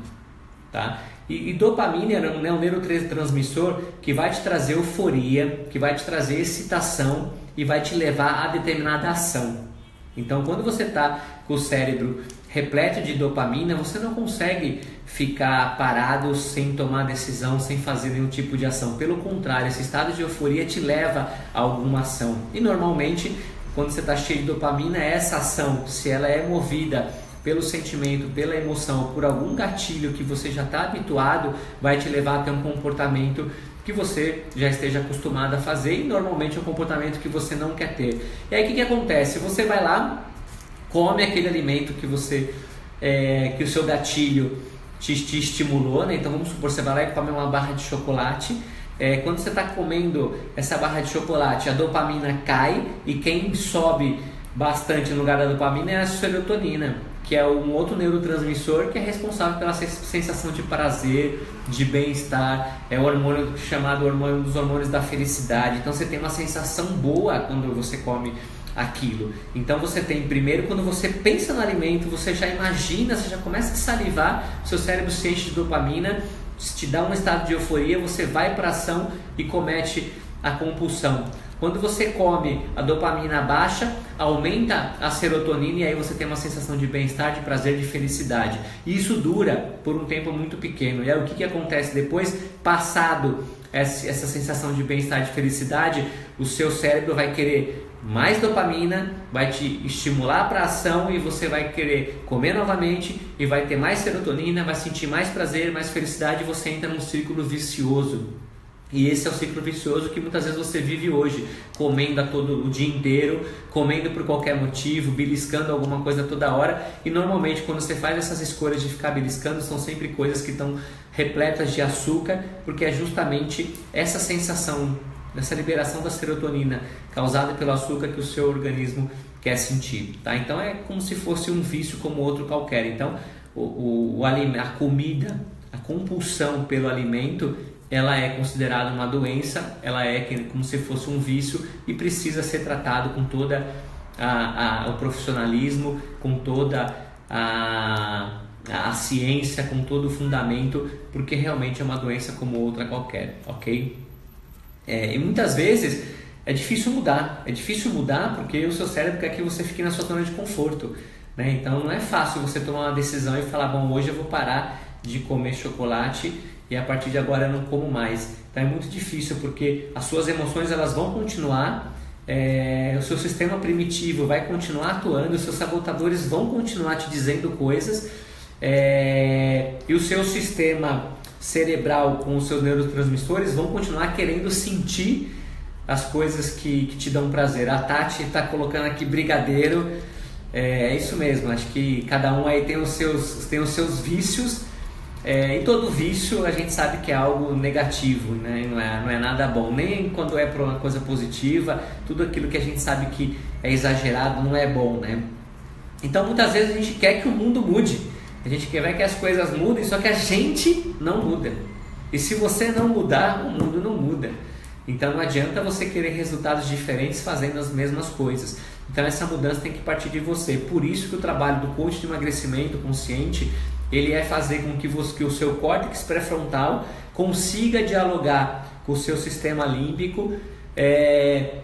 tá? E dopamina é um neurotransmissor que vai te trazer euforia, que vai te trazer excitação e vai te levar a determinada ação. Então, quando você está com o cérebro repleto de dopamina, você não consegue ficar parado sem tomar decisão, sem fazer nenhum tipo de ação. Pelo contrário, esse estado de euforia te leva a alguma ação. E normalmente, quando você está cheio de dopamina, essa ação, se ela é movida pelo sentimento, pela emoção, por algum gatilho que você já está habituado, vai te levar a ter um comportamento que você já esteja acostumado a fazer, e normalmente é um comportamento que você não quer ter. E aí o que acontece? Você vai lá, come aquele alimento que que o seu gatilho te estimulou, né? Então vamos supor, você vai lá e come uma barra de chocolate. Quando você está comendo essa barra de chocolate, a dopamina cai, e quem sobe bastante no lugar da dopamina é a serotonina, que é um outro neurotransmissor que é responsável pela sensação de prazer, de bem-estar. É o hormônio chamado um dos hormônios da felicidade. Então você tem uma sensação boa quando você come aquilo. Então você tem, primeiro, quando você pensa no alimento, você já imagina, você já começa a salivar, seu cérebro se enche de dopamina, te dá um estado de euforia, você vai para a ação e comete a compulsão. Quando você come, a dopamina baixa, aumenta a serotonina, e aí você tem uma sensação de bem-estar, de prazer, de felicidade. E isso dura por um tempo muito pequeno. E aí o que acontece depois? Passado essa sensação de bem-estar, de felicidade, o seu cérebro vai querer mais dopamina, vai te estimular para a ação, e você vai querer comer novamente e vai ter mais serotonina, vai sentir mais prazer, mais felicidade, e você entra num círculo vicioso. E esse é o ciclo vicioso que muitas vezes você vive hoje, comendo todo o dia inteiro, comendo por qualquer motivo, beliscando alguma coisa toda hora. E normalmente quando você faz essas escolhas de ficar beliscando, são sempre coisas que estão repletas de açúcar, porque é justamente essa sensação, essa liberação da serotonina causada pelo açúcar que o seu organismo quer sentir, tá? Então é como se fosse um vício como outro qualquer. Então a comida, a compulsão pelo alimento, ela é considerada uma doença, ela é como se fosse um vício e precisa ser tratado com toda o profissionalismo, com toda a ciência, com todo o fundamento, porque realmente é uma doença como outra qualquer, ok? E muitas vezes é difícil mudar porque o seu cérebro quer que você fique na sua zona de conforto, né? Então não é fácil você tomar uma decisão e falar, bom, hoje eu vou parar de comer chocolate e a partir de agora eu não como mais. Então é muito difícil porque as suas emoções elas vão continuar, o seu sistema primitivo vai continuar atuando, os seus sabotadores vão continuar te dizendo coisas, e o seu sistema cerebral com os seus neurotransmissores vão continuar querendo sentir as coisas que te dão prazer. A Tati está colocando aqui brigadeiro, é isso mesmo, acho que cada um aí tem os seus vícios, e todo vício a gente sabe que é algo negativo, né? Não é nada bom, nem quando é para uma coisa positiva, tudo aquilo que a gente sabe que é exagerado não é bom, né? Então muitas vezes a gente quer que o mundo mude, a gente quer que as coisas mudem, só que a gente não muda, e se você não mudar, o mundo não muda. Então não adianta você querer resultados diferentes fazendo as mesmas coisas. Então essa mudança tem que partir de você. Por isso que o trabalho do coach de emagrecimento consciente, ele é fazer com que o seu córtex pré-frontal consiga dialogar com o seu sistema límbico,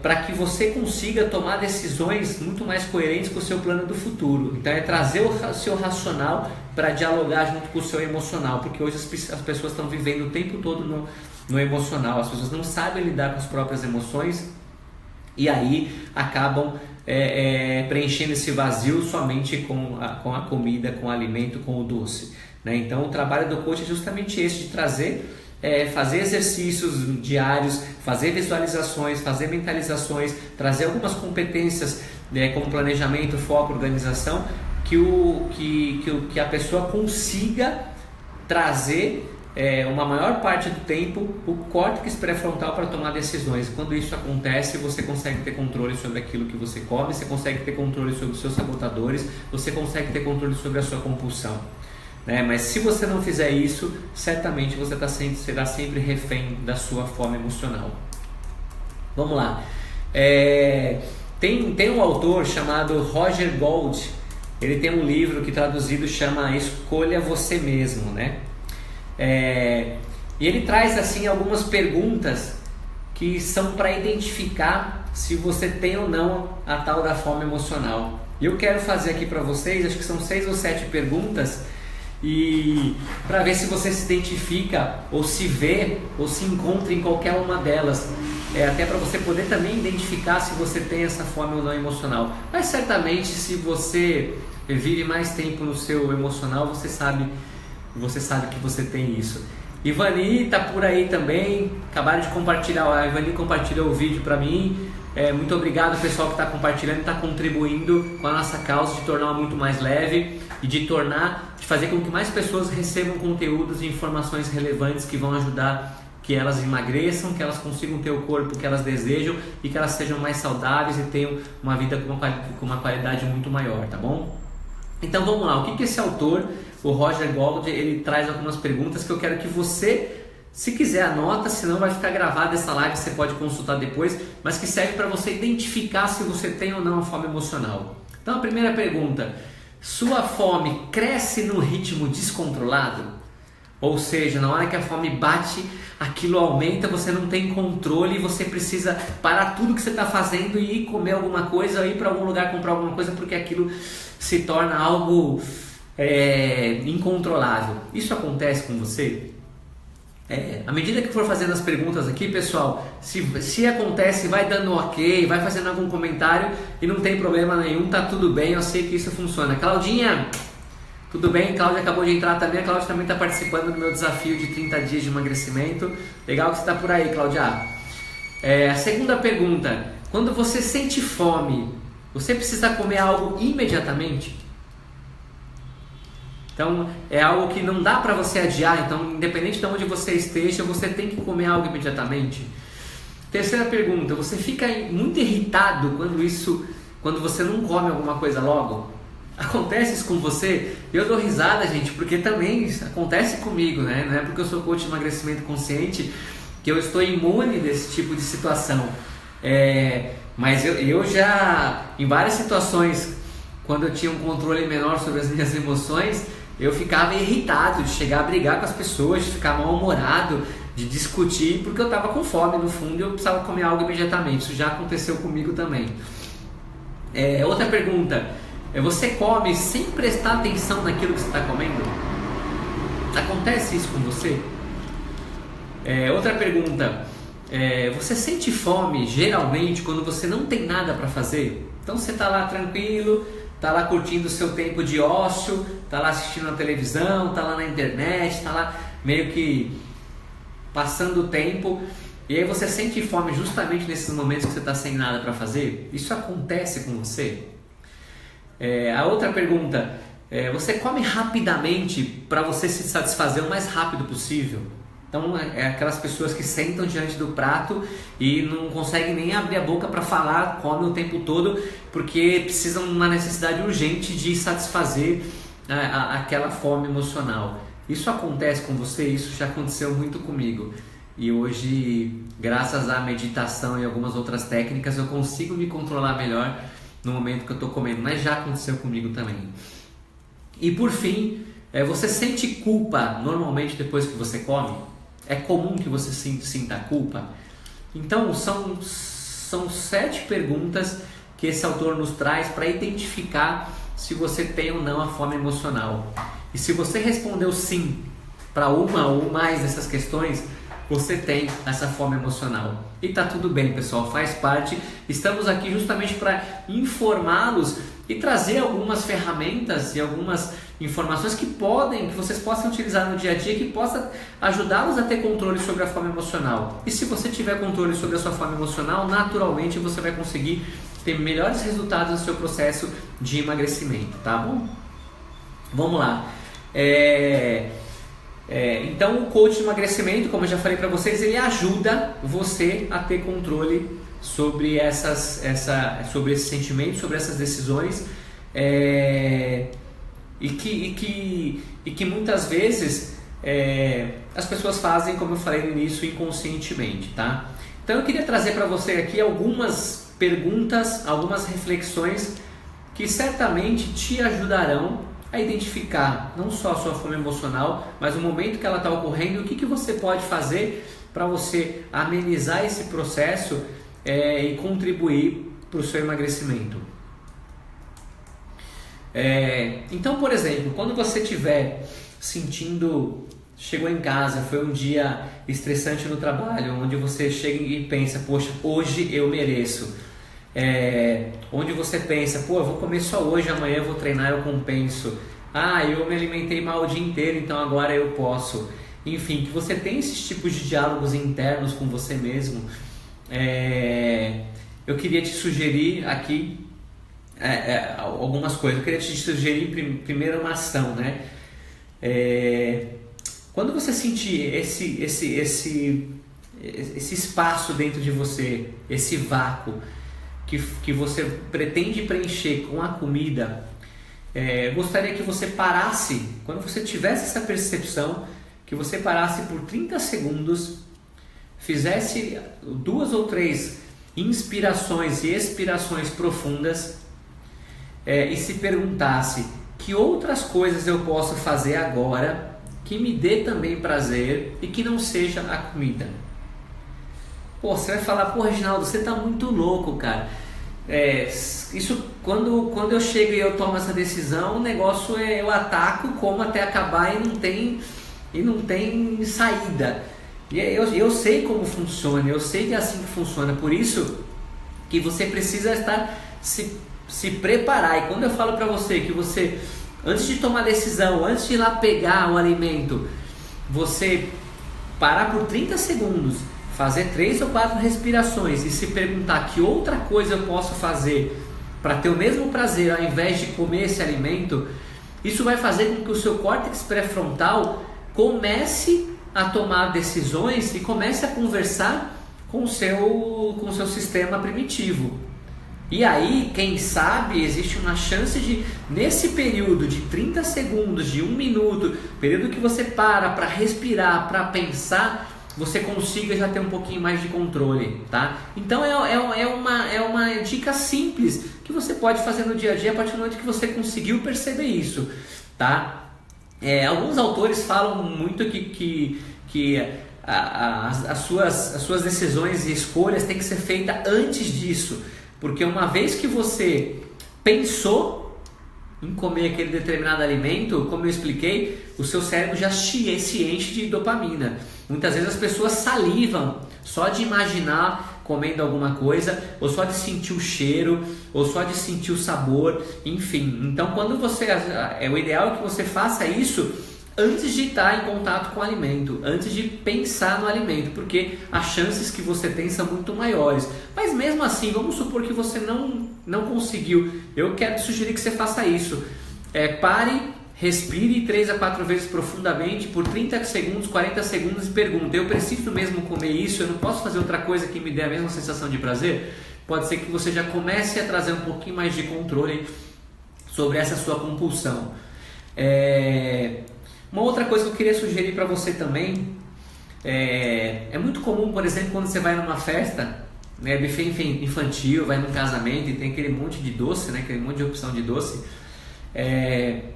para que você consiga tomar decisões muito mais coerentes com o seu plano do futuro. Então é trazer o seu racional para dialogar junto com o seu emocional, porque hoje as pessoas estão vivendo o tempo todo no emocional, as pessoas não sabem lidar com as próprias emoções e aí acabam preenchendo esse vazio somente com a comida, com o alimento, com o doce, né? Então o trabalho do coach é justamente esse, de trazer, fazer exercícios diários, fazer visualizações, fazer mentalizações, trazer algumas competências, como planejamento, foco, organização, que a pessoa consiga trazer uma maior parte do tempo o córtex pré-frontal para tomar decisões. Quando isso acontece, você consegue ter controle sobre aquilo que você come, você consegue ter controle sobre os seus sabotadores, você consegue ter controle sobre a sua compulsão, né? Mas se você não fizer isso, certamente você será sempre refém da sua fome emocional. Vamos lá. Tem um autor chamado Roger Gold. Ele tem um livro que traduzido chama Escolha Você Mesmo, né? E ele traz assim algumas perguntas que são para identificar se você tem ou não a tal da fome emocional. E eu quero fazer aqui para vocês, acho que são 6 ou 7 perguntas, e para ver se você se identifica ou se vê ou se encontra em qualquer uma delas, até para você poder também identificar se você tem essa fome ou não emocional. Mas certamente, se você vive mais tempo no seu emocional, você sabe que você tem isso. Ivani está por aí também, acabaram de compartilhar, a Ivani compartilhou o vídeo para mim. Muito obrigado pessoal que está compartilhando, está contribuindo com a nossa causa de tornar muito mais leve e de fazer com que mais pessoas recebam conteúdos e informações relevantes que vão ajudar que elas emagreçam, que elas consigam ter o corpo que elas desejam e que elas sejam mais saudáveis e tenham uma vida com uma qualidade muito maior, tá bom? Então vamos lá, o que esse autor, o Roger Gold, ele traz algumas perguntas que eu quero que você, se quiser, anota, senão vai ficar gravada essa live, você pode consultar depois, mas que serve para você identificar se você tem ou não a fome emocional. Então a primeira pergunta: sua fome cresce no ritmo descontrolado? Ou seja, na hora que a fome bate, aquilo aumenta, você não tem controle e você precisa parar tudo que você está fazendo e ir comer alguma coisa, ir para algum lugar comprar alguma coisa, porque aquilo se torna algo incontrolável. Isso acontece com você? À medida que for fazendo as perguntas aqui, pessoal, se acontece, vai dando ok, vai fazendo algum comentário e não tem problema nenhum, tá tudo bem, eu sei que isso funciona. Claudinha, tudo bem? Cláudia acabou de entrar também, a Cláudia também está participando do meu desafio de 30 dias de emagrecimento. Legal que você está por aí, Cláudia. A segunda pergunta: quando você sente fome, você precisa comer algo imediatamente? Então, é algo que não dá para você adiar, então independente de onde você esteja, você tem que comer algo imediatamente. Terceira pergunta: você fica muito irritado quando você não come alguma coisa logo? Acontece isso com você? Eu dou risada, gente, porque também isso acontece comigo, né? Não é porque eu sou coach de emagrecimento consciente que eu estou imune desse tipo de situação. Mas eu já, em várias situações, quando eu tinha um controle menor sobre as minhas emoções, eu ficava irritado de chegar a brigar com as pessoas, de ficar mal-humorado, de discutir, porque eu estava com fome no fundo e eu precisava comer algo imediatamente. Isso já aconteceu comigo também. Outra pergunta, você come sem prestar atenção naquilo que você está comendo? Acontece isso com você? Outra pergunta, você sente fome geralmente quando você não tem nada para fazer? Então você está lá tranquilo, está lá curtindo o seu tempo de ócio, está lá assistindo a televisão, está lá na internet, está lá meio que passando o tempo, e aí você sente fome justamente nesses momentos que você está sem nada para fazer? Isso acontece com você? A outra pergunta, você come rapidamente para você se satisfazer o mais rápido possível? Então aquelas pessoas que sentam diante do prato e não conseguem nem abrir a boca para falar, comem o tempo todo porque precisam de uma necessidade urgente de satisfazer aquela fome emocional. Isso acontece com você? Isso já aconteceu muito comigo. E hoje, graças à meditação e algumas outras técnicas, eu consigo me controlar melhor no momento que eu estou comendo. Mas já aconteceu comigo também. E por fim, você sente culpa normalmente depois que você come? É comum que você sinta culpa? Então, são 7 perguntas que esse autor nos traz para identificar se você tem ou não a fome emocional. E se você respondeu sim para uma ou mais dessas questões, você tem essa fome emocional. E tá tudo bem, pessoal, faz parte. Estamos aqui justamente para informá-los e trazer algumas ferramentas e algumas informações que vocês possam utilizar no dia a dia, que possa ajudá-los a ter controle sobre a fome emocional. E se você tiver controle sobre a sua fome emocional, naturalmente você vai conseguir ter melhores resultados no seu processo de emagrecimento, tá bom? Vamos lá. Então o coach de emagrecimento, como eu já falei para vocês, ele ajuda você a ter controle sobre sobre esse sentimento, sobre essas decisões, e que muitas vezes as pessoas fazem, como eu falei no início, inconscientemente, tá? Então eu queria trazer para você aqui algumas perguntas, algumas reflexões que certamente te ajudarão a identificar não só a sua fome emocional, mas o momento que ela está ocorrendo, o que você pode fazer para você amenizar esse processo e contribuir para o seu emagrecimento. Então, por exemplo, quando você estiver chegou em casa, foi um dia estressante no trabalho, onde você chega e pensa, poxa, hoje eu mereço. Onde você pensa, eu vou comer só hoje, amanhã eu vou treinar, eu compenso. Eu me alimentei mal o dia inteiro, então agora eu posso. Enfim, que você tem esses tipos de diálogos internos com você mesmo. Eu queria te sugerir aqui algumas coisas. Eu queria te sugerir primeiro uma ação, né? Quando você sentir esse espaço dentro de você, esse vácuo que você pretende preencher com a comida, gostaria que você parasse, quando você tivesse essa percepção, que você parasse por 30 segundos, fizesse 2 ou 3 inspirações e expirações profundas, e se perguntasse: que outras coisas eu posso fazer agora que me dê também prazer e que não seja a comida? Você vai falar, Reginaldo, você tá muito louco, cara. Isso quando eu chego e eu tomo essa decisão, o negócio eu ataco, como até acabar e não tem saída. E eu sei como funciona, eu sei que é assim que funciona, por isso que você precisa estar se preparar. E quando eu falo para você que você, antes de tomar decisão, antes de ir lá pegar o alimento, você parar por 30 segundos, fazer 3 ou 4 respirações e se perguntar que outra coisa eu posso fazer para ter o mesmo prazer ao invés de comer esse alimento, isso vai fazer com que o seu córtex pré-frontal comece a tomar decisões e comece a conversar com o seu sistema primitivo. E aí, quem sabe, existe uma chance de, nesse período de 30 segundos, de 1 minuto, período que você para respirar, para pensar, você consiga já ter um pouquinho mais de controle, tá? Então é uma dica simples que você pode fazer no dia a dia a partir do momento que você conseguiu perceber isso, tá? Alguns autores falam muito que as suas decisões e escolhas têm que ser feitas antes disso, porque uma vez que você pensou em comer aquele determinado alimento, como eu expliquei, o seu cérebro já se enche de dopamina. Muitas vezes as pessoas salivam só de imaginar comendo alguma coisa, ou só de sentir o cheiro, ou só de sentir o sabor, enfim. Então, quando o ideal é que você faça isso antes de estar em contato com o alimento, antes de pensar no alimento, porque as chances que você tem são muito maiores. Mas mesmo assim, vamos supor que você não conseguiu. Eu quero te sugerir que você faça isso. Pare, respire 3 a 4 vezes profundamente por 30 segundos, 40 segundos e pergunte: eu preciso mesmo comer isso? Eu não posso fazer outra coisa que me dê a mesma sensação de prazer? Pode ser que você já comece a trazer um pouquinho mais de controle sobre essa sua compulsão. Uma outra coisa que eu queria sugerir para você também, é muito comum, por exemplo, quando você vai numa festa, né, buffet infantil, vai num casamento e tem aquele monte de doce, né, aquele monte de opção de doce,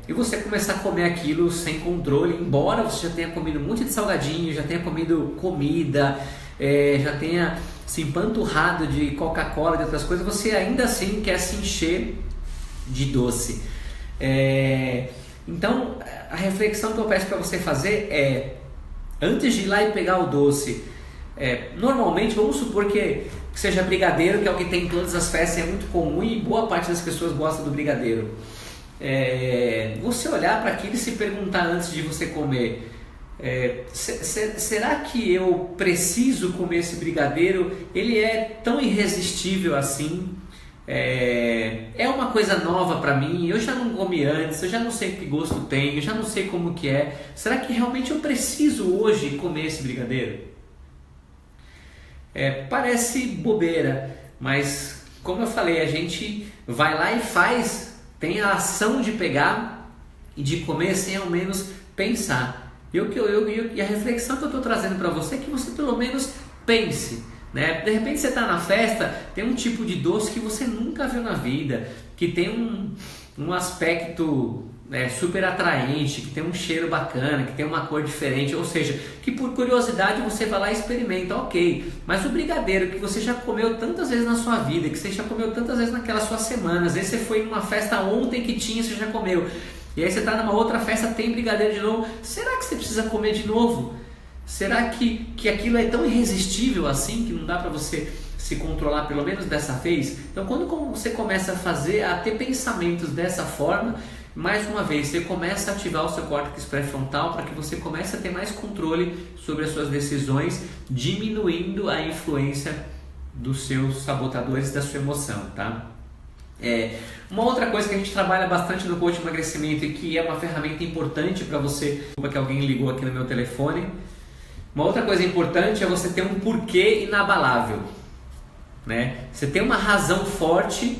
e você começar a comer aquilo sem controle, embora você já tenha comido um monte de salgadinho, já tenha comido comida, já tenha se empanturrado de Coca-Cola, de outras coisas, você ainda assim quer se encher de doce. Então, a reflexão que eu peço para você fazer antes de ir lá e pegar o doce, normalmente, vamos supor que seja brigadeiro, que é o que tem em todas as festas, é muito comum e boa parte das pessoas gosta do brigadeiro. Você olhar para aquilo e se perguntar antes de você comer, será que eu preciso comer esse brigadeiro? Ele é tão irresistível assim? É uma coisa nova para mim, eu já não comi antes, eu já não sei que gosto tem, eu já não sei como que é. Será que realmente eu preciso hoje comer esse brigadeiro? Parece bobeira, mas como eu falei, a gente vai lá e faz, tem a ação de pegar e de comer sem ao menos pensar. E a reflexão que eu estou trazendo para você é que você pelo menos pense. Né? De repente você está na festa, tem um tipo de doce que você nunca viu na vida, que tem um aspecto super atraente, que tem um cheiro bacana, que tem uma cor diferente, ou seja, que por curiosidade você vai lá e experimenta, ok, mas o brigadeiro que você já comeu tantas vezes na sua vida, que você já comeu tantas vezes naquelas suas semanas, às vezes você foi numa festa ontem que tinha, você já comeu, e aí você está numa outra festa, tem brigadeiro de novo, será que você precisa comer de novo? Será que aquilo é tão irresistível assim que não dá para você se controlar pelo menos dessa vez? Então quando você começa a ter pensamentos dessa forma, mais uma vez você começa a ativar o seu córtex pré-frontal para que você comece a ter mais controle sobre as suas decisões, diminuindo a influência dos seus sabotadores da sua emoção, tá? Uma outra coisa que a gente trabalha bastante no coaching emagrecimento e que é uma ferramenta importante para você, que alguém ligou aqui no meu telefone. Uma outra coisa importante é você ter um porquê inabalável, né? Você tem uma razão forte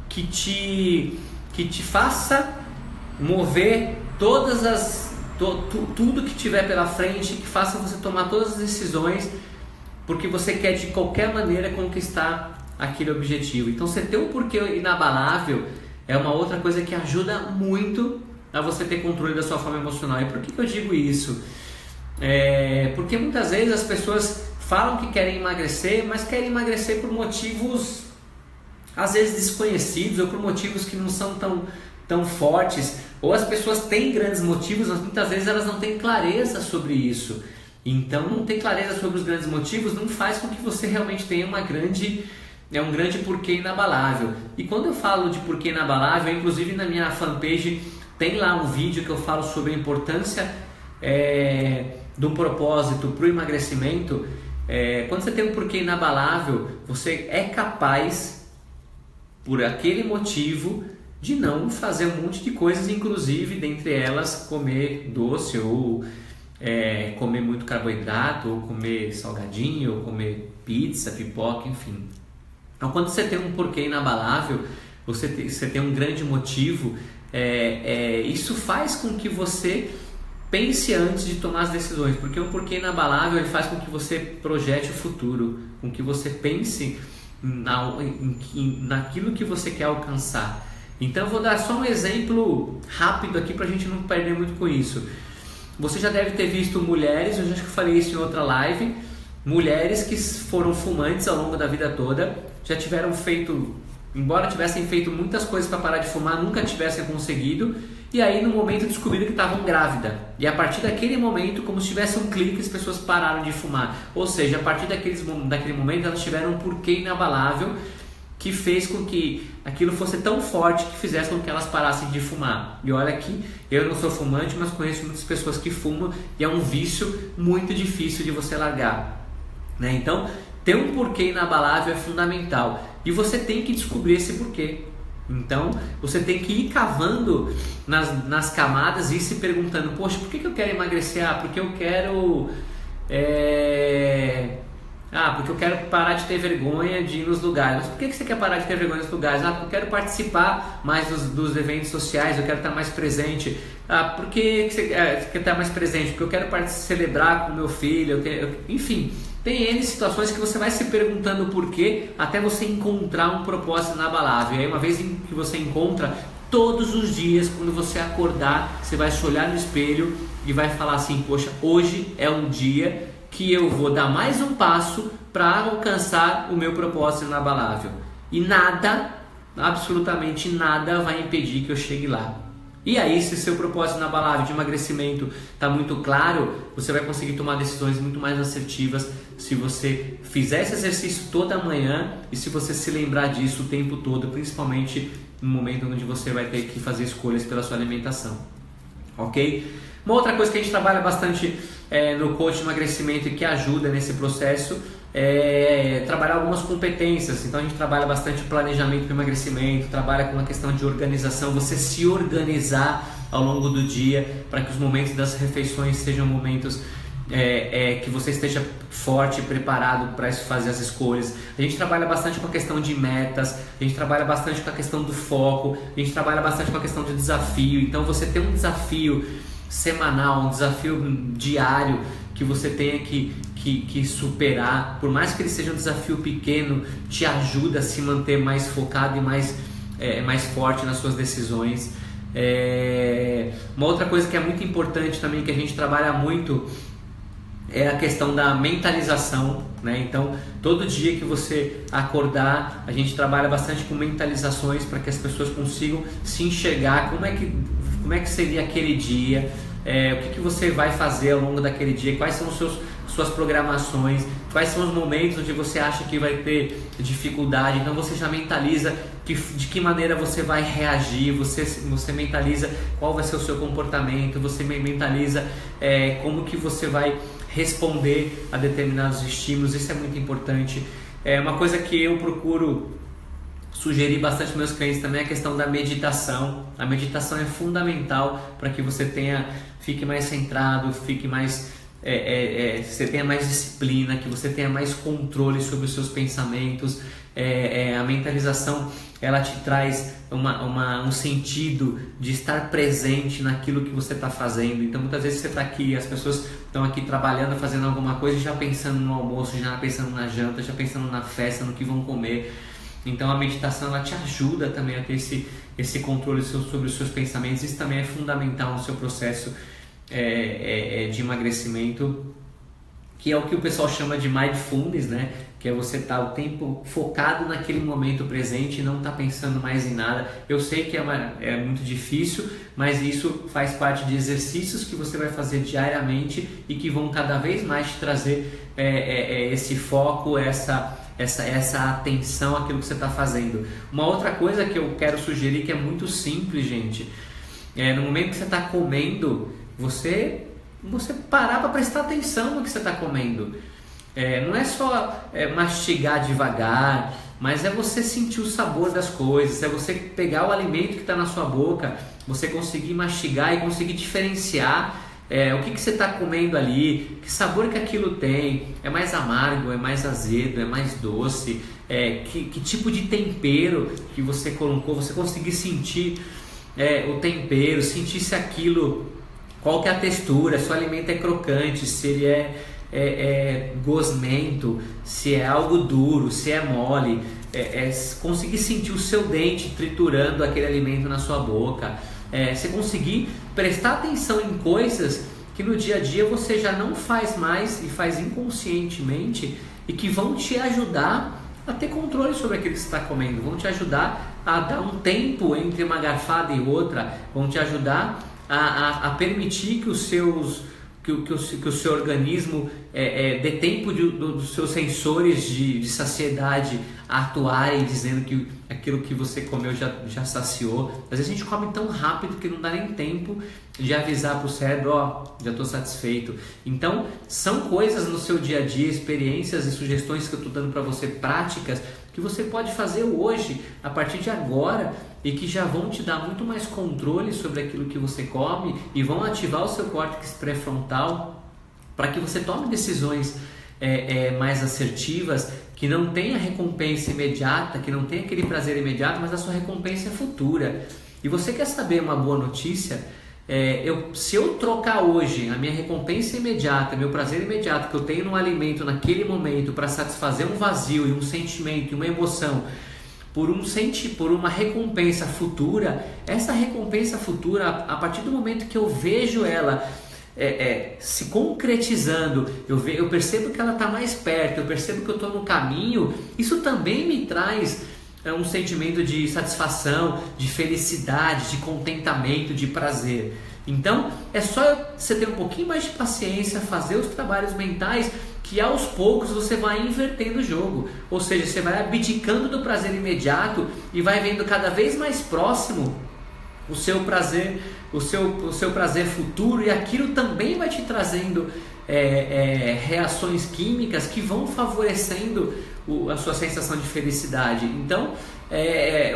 que te faça mover tudo que tiver pela frente, que faça você tomar todas as decisões, porque você quer de qualquer maneira conquistar aquele objetivo. Então você ter um porquê inabalável é uma outra coisa que ajuda muito a você ter controle da sua forma emocional. E por que eu digo isso? Porque muitas vezes as pessoas falam que querem emagrecer, mas querem emagrecer por motivos às vezes desconhecidos ou por motivos que não são tão fortes, ou as pessoas têm grandes motivos, mas muitas vezes elas não têm clareza sobre isso. Então não ter clareza sobre os grandes motivos não faz com que você realmente tenha um grande porquê inabalável. E quando eu falo de porquê inabalável, inclusive na minha fanpage tem lá um vídeo que eu falo sobre a importância do propósito para o emagrecimento. Quando você tem um porquê inabalável, você é capaz, por aquele motivo, de não fazer um monte de coisas, inclusive dentre elas comer doce ou comer muito carboidrato, ou comer salgadinho, ou comer pizza, pipoca, enfim. Então, quando você tem um porquê inabalável, você tem um grande motivo, isso faz com que você pense antes de tomar as decisões, porque um porquê inabalável ele faz com que você projete o futuro, com que você pense naquilo que você quer alcançar. Então, eu vou dar só um exemplo rápido aqui para a gente não perder muito com isso. Você já deve ter visto mulheres, eu já acho que falei isso em outra live, mulheres que foram fumantes ao longo da vida toda, já tiveram feito, embora tivessem feito muitas coisas para parar de fumar, nunca tivessem conseguido, e aí no momento descobriram que estavam grávidas. E a partir daquele momento, como se tivesse um clique, as pessoas pararam de fumar. Ou seja, a partir daquele momento elas tiveram um porquê inabalável que fez com que aquilo fosse tão forte que fizesse com que elas parassem de fumar. E olha que eu não sou fumante, mas conheço muitas pessoas que fumam e é um vício muito difícil de você largar, né? Então, ter um porquê inabalável é fundamental e você tem que descobrir esse porquê. Então, você tem que ir cavando nas camadas e ir se perguntando, poxa, por que eu quero emagrecer? Porque eu quero... porque eu quero parar de ter vergonha de ir nos lugares. Mas por que você quer parar de ter vergonha nos lugares? Porque eu quero participar mais dos eventos sociais, eu quero estar mais presente. Por que você quer estar mais presente? Porque eu quero celebrar com meu filho, enfim... Tem N situações que você vai se perguntando o porquê até você encontrar um propósito inabalável. E aí uma vez que você encontra, todos os dias, quando você acordar, você vai se olhar no espelho e vai falar assim, poxa, hoje é um dia que eu vou dar mais um passo para alcançar o meu propósito inabalável. E nada, absolutamente nada vai impedir que eu chegue lá. E aí, se seu propósito inabalável de emagrecimento está muito claro, você vai conseguir tomar decisões muito mais assertivas se você fizer esse exercício toda manhã e se você se lembrar disso o tempo todo, principalmente no momento onde você vai ter que fazer escolhas pela sua alimentação. Ok? Uma outra coisa que a gente trabalha bastante no coach de emagrecimento e que ajuda nesse processo é trabalhar algumas competências. Então a gente trabalha bastante planejamento para emagrecimento, trabalha com a questão de organização, você se organizar ao longo do dia para que os momentos das refeições sejam momentos que você esteja forte e preparado para fazer as escolhas. A gente trabalha bastante com a questão de metas, a gente trabalha bastante com a questão do foco, a gente trabalha bastante com a questão de desafio. Então você tem um desafio semanal, um desafio diário que você tenha que superar, por mais que ele seja um desafio pequeno, te ajuda a se manter mais focado e mais forte nas suas decisões. Uma outra coisa que é muito importante também, que a gente trabalha muito, é a questão da mentalização, né? Então, todo dia que você acordar, a gente trabalha bastante com mentalizações para que as pessoas consigam se enxergar como é que seria aquele dia, o que você vai fazer ao longo daquele dia, quais são suas programações, quais são os momentos onde você acha que vai ter dificuldade. Então você já mentaliza de que maneira você vai reagir, você mentaliza qual vai ser o seu comportamento, você mentaliza como que você vai responder a determinados estímulos. Isso é muito importante. Uma coisa que eu procuro sugerir bastante para meus clientes também é a questão da meditação. A meditação é fundamental para que você fique mais centrado, fique mais você tenha mais disciplina, que você tenha mais controle sobre os seus pensamentos. A mentalização, ela te traz um sentido de estar presente naquilo que você está fazendo. Então muitas vezes você está aqui, as pessoas estão aqui trabalhando, fazendo alguma coisa, já pensando no almoço, já pensando na janta, já pensando na festa, no que vão comer. Então a meditação, ela te ajuda também a ter esse controle sobre os seus pensamentos. Isso também é fundamental no seu processo de emagrecimento, que é o que o pessoal chama de mindfulness, né? Que é você estar o tempo focado naquele momento presente e não estar pensando mais em nada. Eu sei que é muito difícil, mas isso faz parte de exercícios que você vai fazer diariamente e que vão cada vez mais te trazer esse foco, essa atenção àquilo que você está fazendo. Uma outra coisa que eu quero sugerir, que é muito simples, gente, no momento que você está comendo, você parar para prestar atenção no que você está comendo. Não é só mastigar devagar, mas é você sentir o sabor das coisas, é você pegar o alimento que está na sua boca, você conseguir mastigar e conseguir diferenciar O que você está comendo ali, que sabor que aquilo tem, é mais amargo, é mais azedo, é mais doce, que tipo de tempero que você colocou, você conseguir sentir o tempero, sentir se aquilo, qual que é a textura, se o alimento é crocante, se ele é gosmento, se é algo duro, se é mole, conseguir sentir o seu dente triturando aquele alimento na sua boca, você conseguir prestar atenção em coisas que no dia a dia você já não faz mais e faz inconscientemente e que vão te ajudar a ter controle sobre aquilo que você está comendo, vão te ajudar a dar um tempo entre uma garfada e outra, vão te ajudar a permitir que o seu organismo dê tempo dos seus sensores de saciedade atuarem, dizendo que aquilo que você comeu já saciou. Às vezes a gente come tão rápido que não dá nem tempo de avisar para o cérebro, já estou satisfeito. Então, são coisas no seu dia a dia, experiências e sugestões que eu estou dando para você, práticas, que você pode fazer hoje, a partir de agora, e que já vão te dar muito mais controle sobre aquilo que você come e vão ativar o seu córtex pré-frontal para que você tome decisões mais assertivas, que não tenha recompensa imediata, que não tenha aquele prazer imediato, mas a sua recompensa é futura. E você quer saber uma boa notícia? Se eu trocar hoje a minha recompensa imediata, meu prazer imediato que eu tenho no alimento naquele momento para satisfazer um vazio e um sentimento e uma emoção por uma recompensa futura, essa recompensa futura, a partir do momento que eu vejo ela se concretizando, eu percebo que ela está mais perto, eu percebo que eu estou no caminho, isso também me traz um sentimento de satisfação, de felicidade, de contentamento, de prazer. Então é só você ter um pouquinho mais de paciência, fazer os trabalhos mentais, que aos poucos você vai invertendo o jogo, ou seja, você vai abdicando do prazer imediato e vai vendo cada vez mais próximo o seu prazer, o seu prazer futuro, e aquilo também vai te trazendo reações químicas que vão favorecendo a sua sensação de felicidade. Então,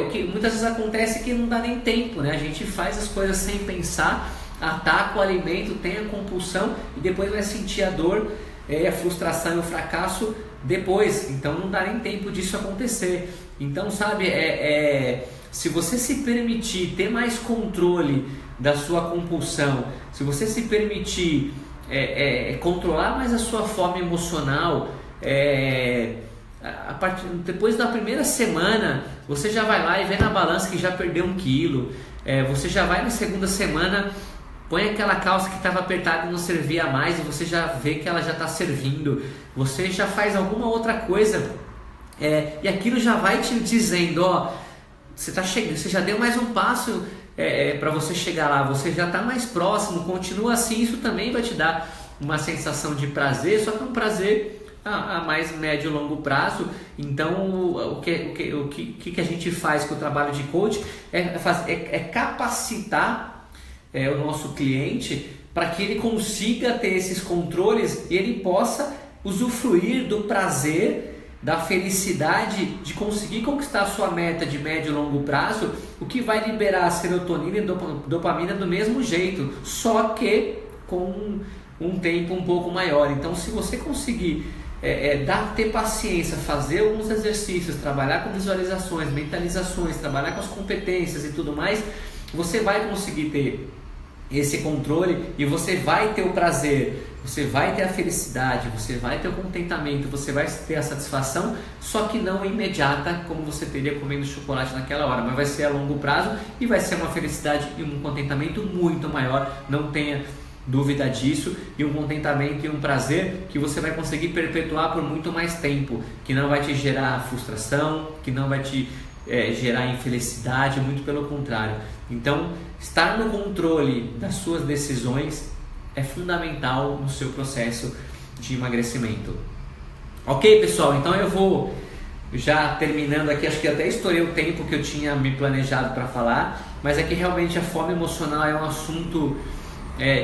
o que muitas vezes acontece é que não dá nem tempo, né? A gente faz as coisas sem pensar, ataca o alimento, tem a compulsão e depois vai sentir a dor, a frustração e o fracasso depois. Então não dá nem tempo disso acontecer. Então, sabe, se você se permitir ter mais controle da sua compulsão, se você se permitir controlar mais a sua fome emocional, depois da primeira semana você já vai lá e vê na balança que já perdeu 1 quilo, você já vai na segunda semana, põe aquela calça que estava apertada e não servia mais e você já vê que ela já está servindo, você já faz alguma outra coisa e aquilo já vai te dizendo, você está chegando, você já deu mais um passo para você chegar lá, você já está mais próximo, continua assim. Isso também vai te dar uma sensação de prazer, só que é um prazer a mais médio e longo prazo. Então o que a gente faz com o trabalho de coach é capacitar o nosso cliente para que ele consiga ter esses controles e ele possa usufruir do prazer, da felicidade de conseguir conquistar a sua meta de médio e longo prazo, o que vai liberar a serotonina e dopamina do mesmo jeito, só que com um tempo um pouco maior. Então, se você conseguir ter paciência, fazer alguns exercícios, trabalhar com visualizações, mentalizações, trabalhar com as competências e tudo mais, você vai conseguir ter esse controle e você vai ter o prazer, você vai ter a felicidade, você vai ter o contentamento, você vai ter a satisfação, só que não imediata como você teria comendo chocolate naquela hora, mas vai ser a longo prazo e vai ser uma felicidade e um contentamento muito maior, não tenha dúvida disso, e um contentamento e um prazer que você vai conseguir perpetuar por muito mais tempo, que não vai te gerar frustração, que não vai te gerar infelicidade, muito pelo contrário. Então, estar no controle das suas decisões é fundamental no seu processo de emagrecimento. Ok, pessoal? Então eu vou já terminando aqui, acho que até estourei o tempo que eu tinha me planejado para falar, mas é que realmente a fome emocional é um assunto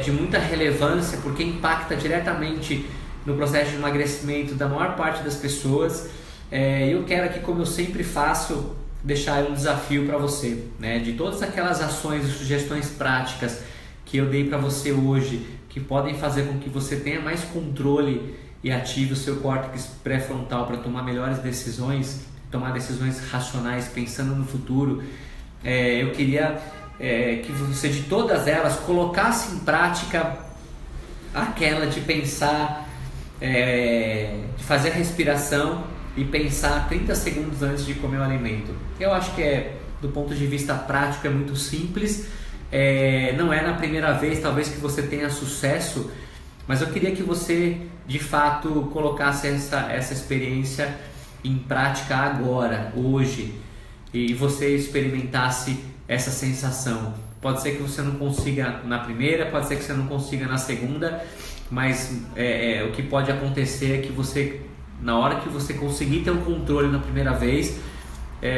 de muita relevância, porque impacta diretamente no processo de emagrecimento da maior parte das pessoas. Eu quero aqui, como eu sempre faço, deixar um desafio para você, né? De todas aquelas ações e sugestões práticas que eu dei para você hoje, que podem fazer com que você tenha mais controle e ative o seu córtex pré-frontal para tomar melhores decisões, tomar decisões racionais, pensando no futuro. Eu queria que você, de todas elas, colocasse em prática aquela de pensar, de fazer a respiração e pensar 30 segundos antes de comer o alimento. Eu acho que do ponto de vista prático, é muito simples. Não é na primeira vez, talvez, que você tenha sucesso, mas eu queria que você, de fato, colocasse essa experiência em prática agora, hoje, e você experimentasse essa sensação. Pode ser que você não consiga na primeira, pode ser que você não consiga na segunda, mas o que pode acontecer é que você, na hora que você conseguir ter o controle na primeira vez,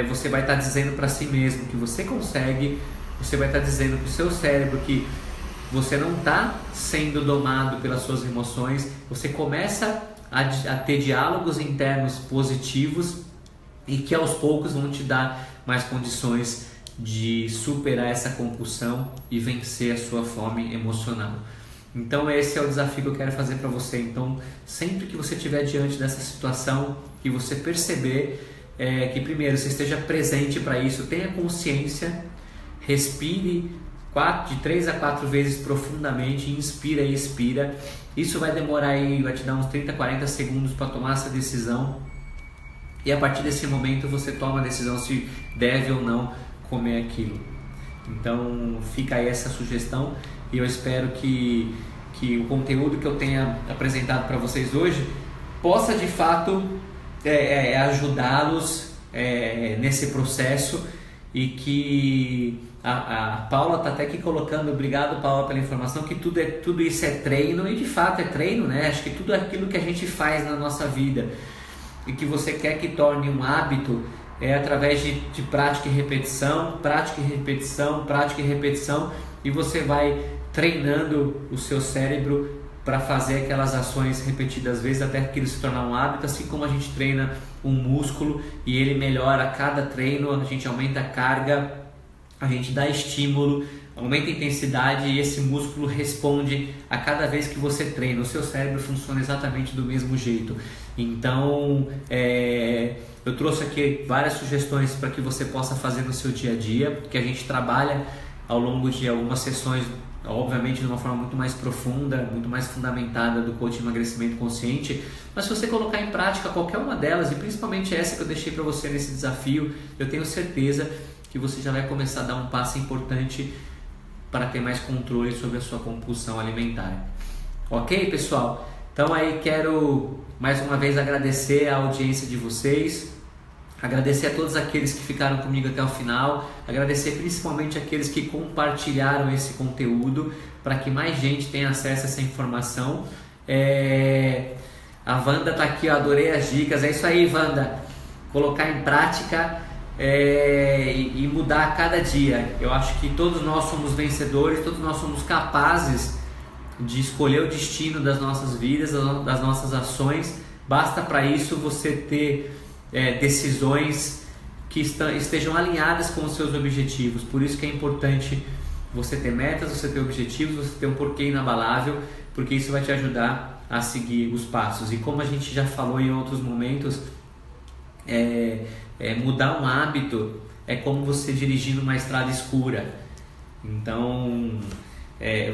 você vai estar dizendo para si mesmo que você consegue, você vai estar dizendo para o seu cérebro que você não está sendo domado pelas suas emoções, você começa a ter diálogos internos positivos e que aos poucos vão te dar mais condições de superar essa compulsão e vencer a sua fome emocional. Então esse é o desafio que eu quero fazer para você. Então, sempre que você estiver diante dessa situação e você perceber que primeiro você esteja presente para isso, tenha consciência, respire de 3 a 4 vezes profundamente, inspira e expira. Isso vai demorar aí, vai te dar uns 30, 40 segundos para tomar essa decisão, e a partir desse momento você toma a decisão se deve ou não comer aquilo. Então fica aí essa sugestão, e eu espero que o conteúdo que eu tenha apresentado para vocês hoje possa de fato ajudá-los nesse processo, e que a Paula está até aqui colocando, obrigado Paula pela informação, que tudo isso é treino, e de fato é treino, né? Acho que tudo aquilo que a gente faz na nossa vida e que você quer que torne um hábito através de prática e repetição, prática e repetição, prática e repetição, e você vai treinando o seu cérebro para fazer aquelas ações repetidas vezes até que ele se tornar um hábito, assim como a gente treina um músculo e ele melhora a cada treino, a gente aumenta a carga, a gente dá estímulo, aumenta a intensidade, e esse músculo responde a cada vez que você treina. O seu cérebro funciona exatamente do mesmo jeito. Então eu trouxe aqui várias sugestões para que você possa fazer no seu dia a dia, que a gente trabalha ao longo de algumas sessões, obviamente de uma forma muito mais profunda, muito mais fundamentada do coaching emagrecimento consciente. Mas se você colocar em prática qualquer uma delas, e principalmente essa que eu deixei para você nesse desafio, eu tenho certeza que você já vai começar a dar um passo importante para ter mais controle sobre a sua compulsão alimentar. Ok, pessoal? Então aí quero mais uma vez agradecer a audiência de vocês, agradecer a todos aqueles que ficaram comigo até o final, agradecer principalmente aqueles que compartilharam esse conteúdo para que mais gente tenha acesso a essa informação. A Wanda está aqui, eu adorei as dicas. É isso aí, Wanda, colocar em prática e mudar a cada dia. Eu acho que todos nós somos vencedores, todos nós somos capazes de escolher o destino das nossas vidas, das nossas ações. Basta para isso você ter decisões que estejam alinhadas com os seus objetivos. Por isso que é importante você ter metas, você ter objetivos, você ter um porquê inabalável, porque isso vai te ajudar a seguir os passos. E como a gente já falou em outros momentos, mudar um hábito é como você dirigir numa estrada escura. Então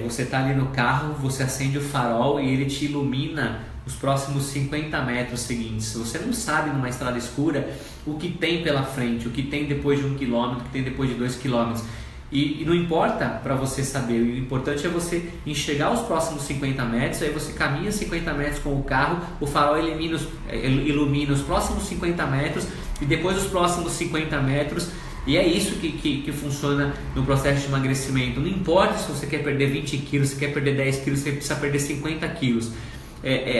você está ali no carro, você acende o farol e ele te ilumina os próximos 50 metros seguintes. Você não sabe numa estrada escura o que tem pela frente, o que tem depois de 1 quilômetro, o que tem depois de 2 quilômetros. E não importa para você saber, o importante é você enxergar os próximos 50 metros, aí você caminha 50 metros com o carro, o farol ilumina os próximos 50 metros e depois os próximos 50 metros. E é isso que funciona no processo de emagrecimento. Não importa se você quer perder 20 quilos, se quer perder 10 quilos, você precisa perder 50 quilos.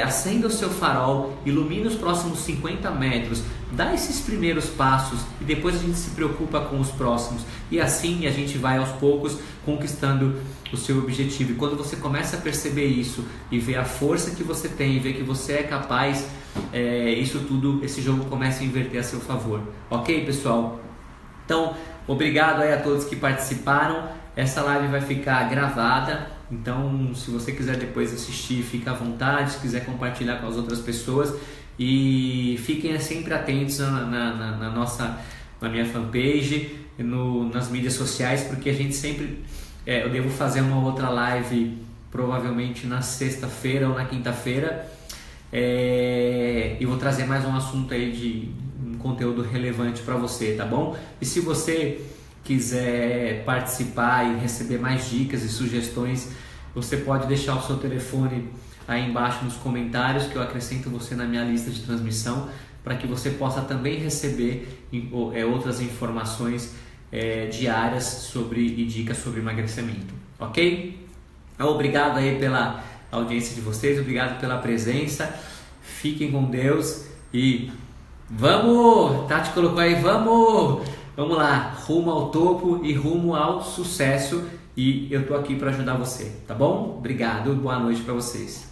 Acenda o seu farol, ilumina os próximos 50 metros, dá esses primeiros passos e depois a gente se preocupa com os próximos. E assim a gente vai aos poucos conquistando o seu objetivo. E quando você começa a perceber isso e ver a força que você tem, ver que você é capaz, esse jogo começa a inverter a seu favor. Ok, pessoal? Então, obrigado aí a todos que participaram. Essa live vai ficar gravada Então, se você quiser depois assistir, fica à vontade, se quiser compartilhar com as outras pessoas, e fiquem sempre atentos na minha fanpage, nas mídias sociais, porque a gente sempre, eu devo fazer uma outra live provavelmente na sexta-feira ou na quinta-feira, e vou trazer mais um assunto aí de um conteúdo relevante para você, tá bom? E se você quiser participar e receber mais dicas e sugestões, você pode deixar o seu telefone aí embaixo nos comentários, que eu acrescento você na minha lista de transmissão, para que você possa também receber outras informações diárias e dicas sobre emagrecimento, ok? Obrigado aí pela audiência de vocês, obrigado pela presença, fiquem com Deus e vamos! Tati colocou aí, vamos lá, rumo ao topo e rumo ao sucesso, e eu tô aqui para ajudar você, tá bom? Obrigado, boa noite para vocês.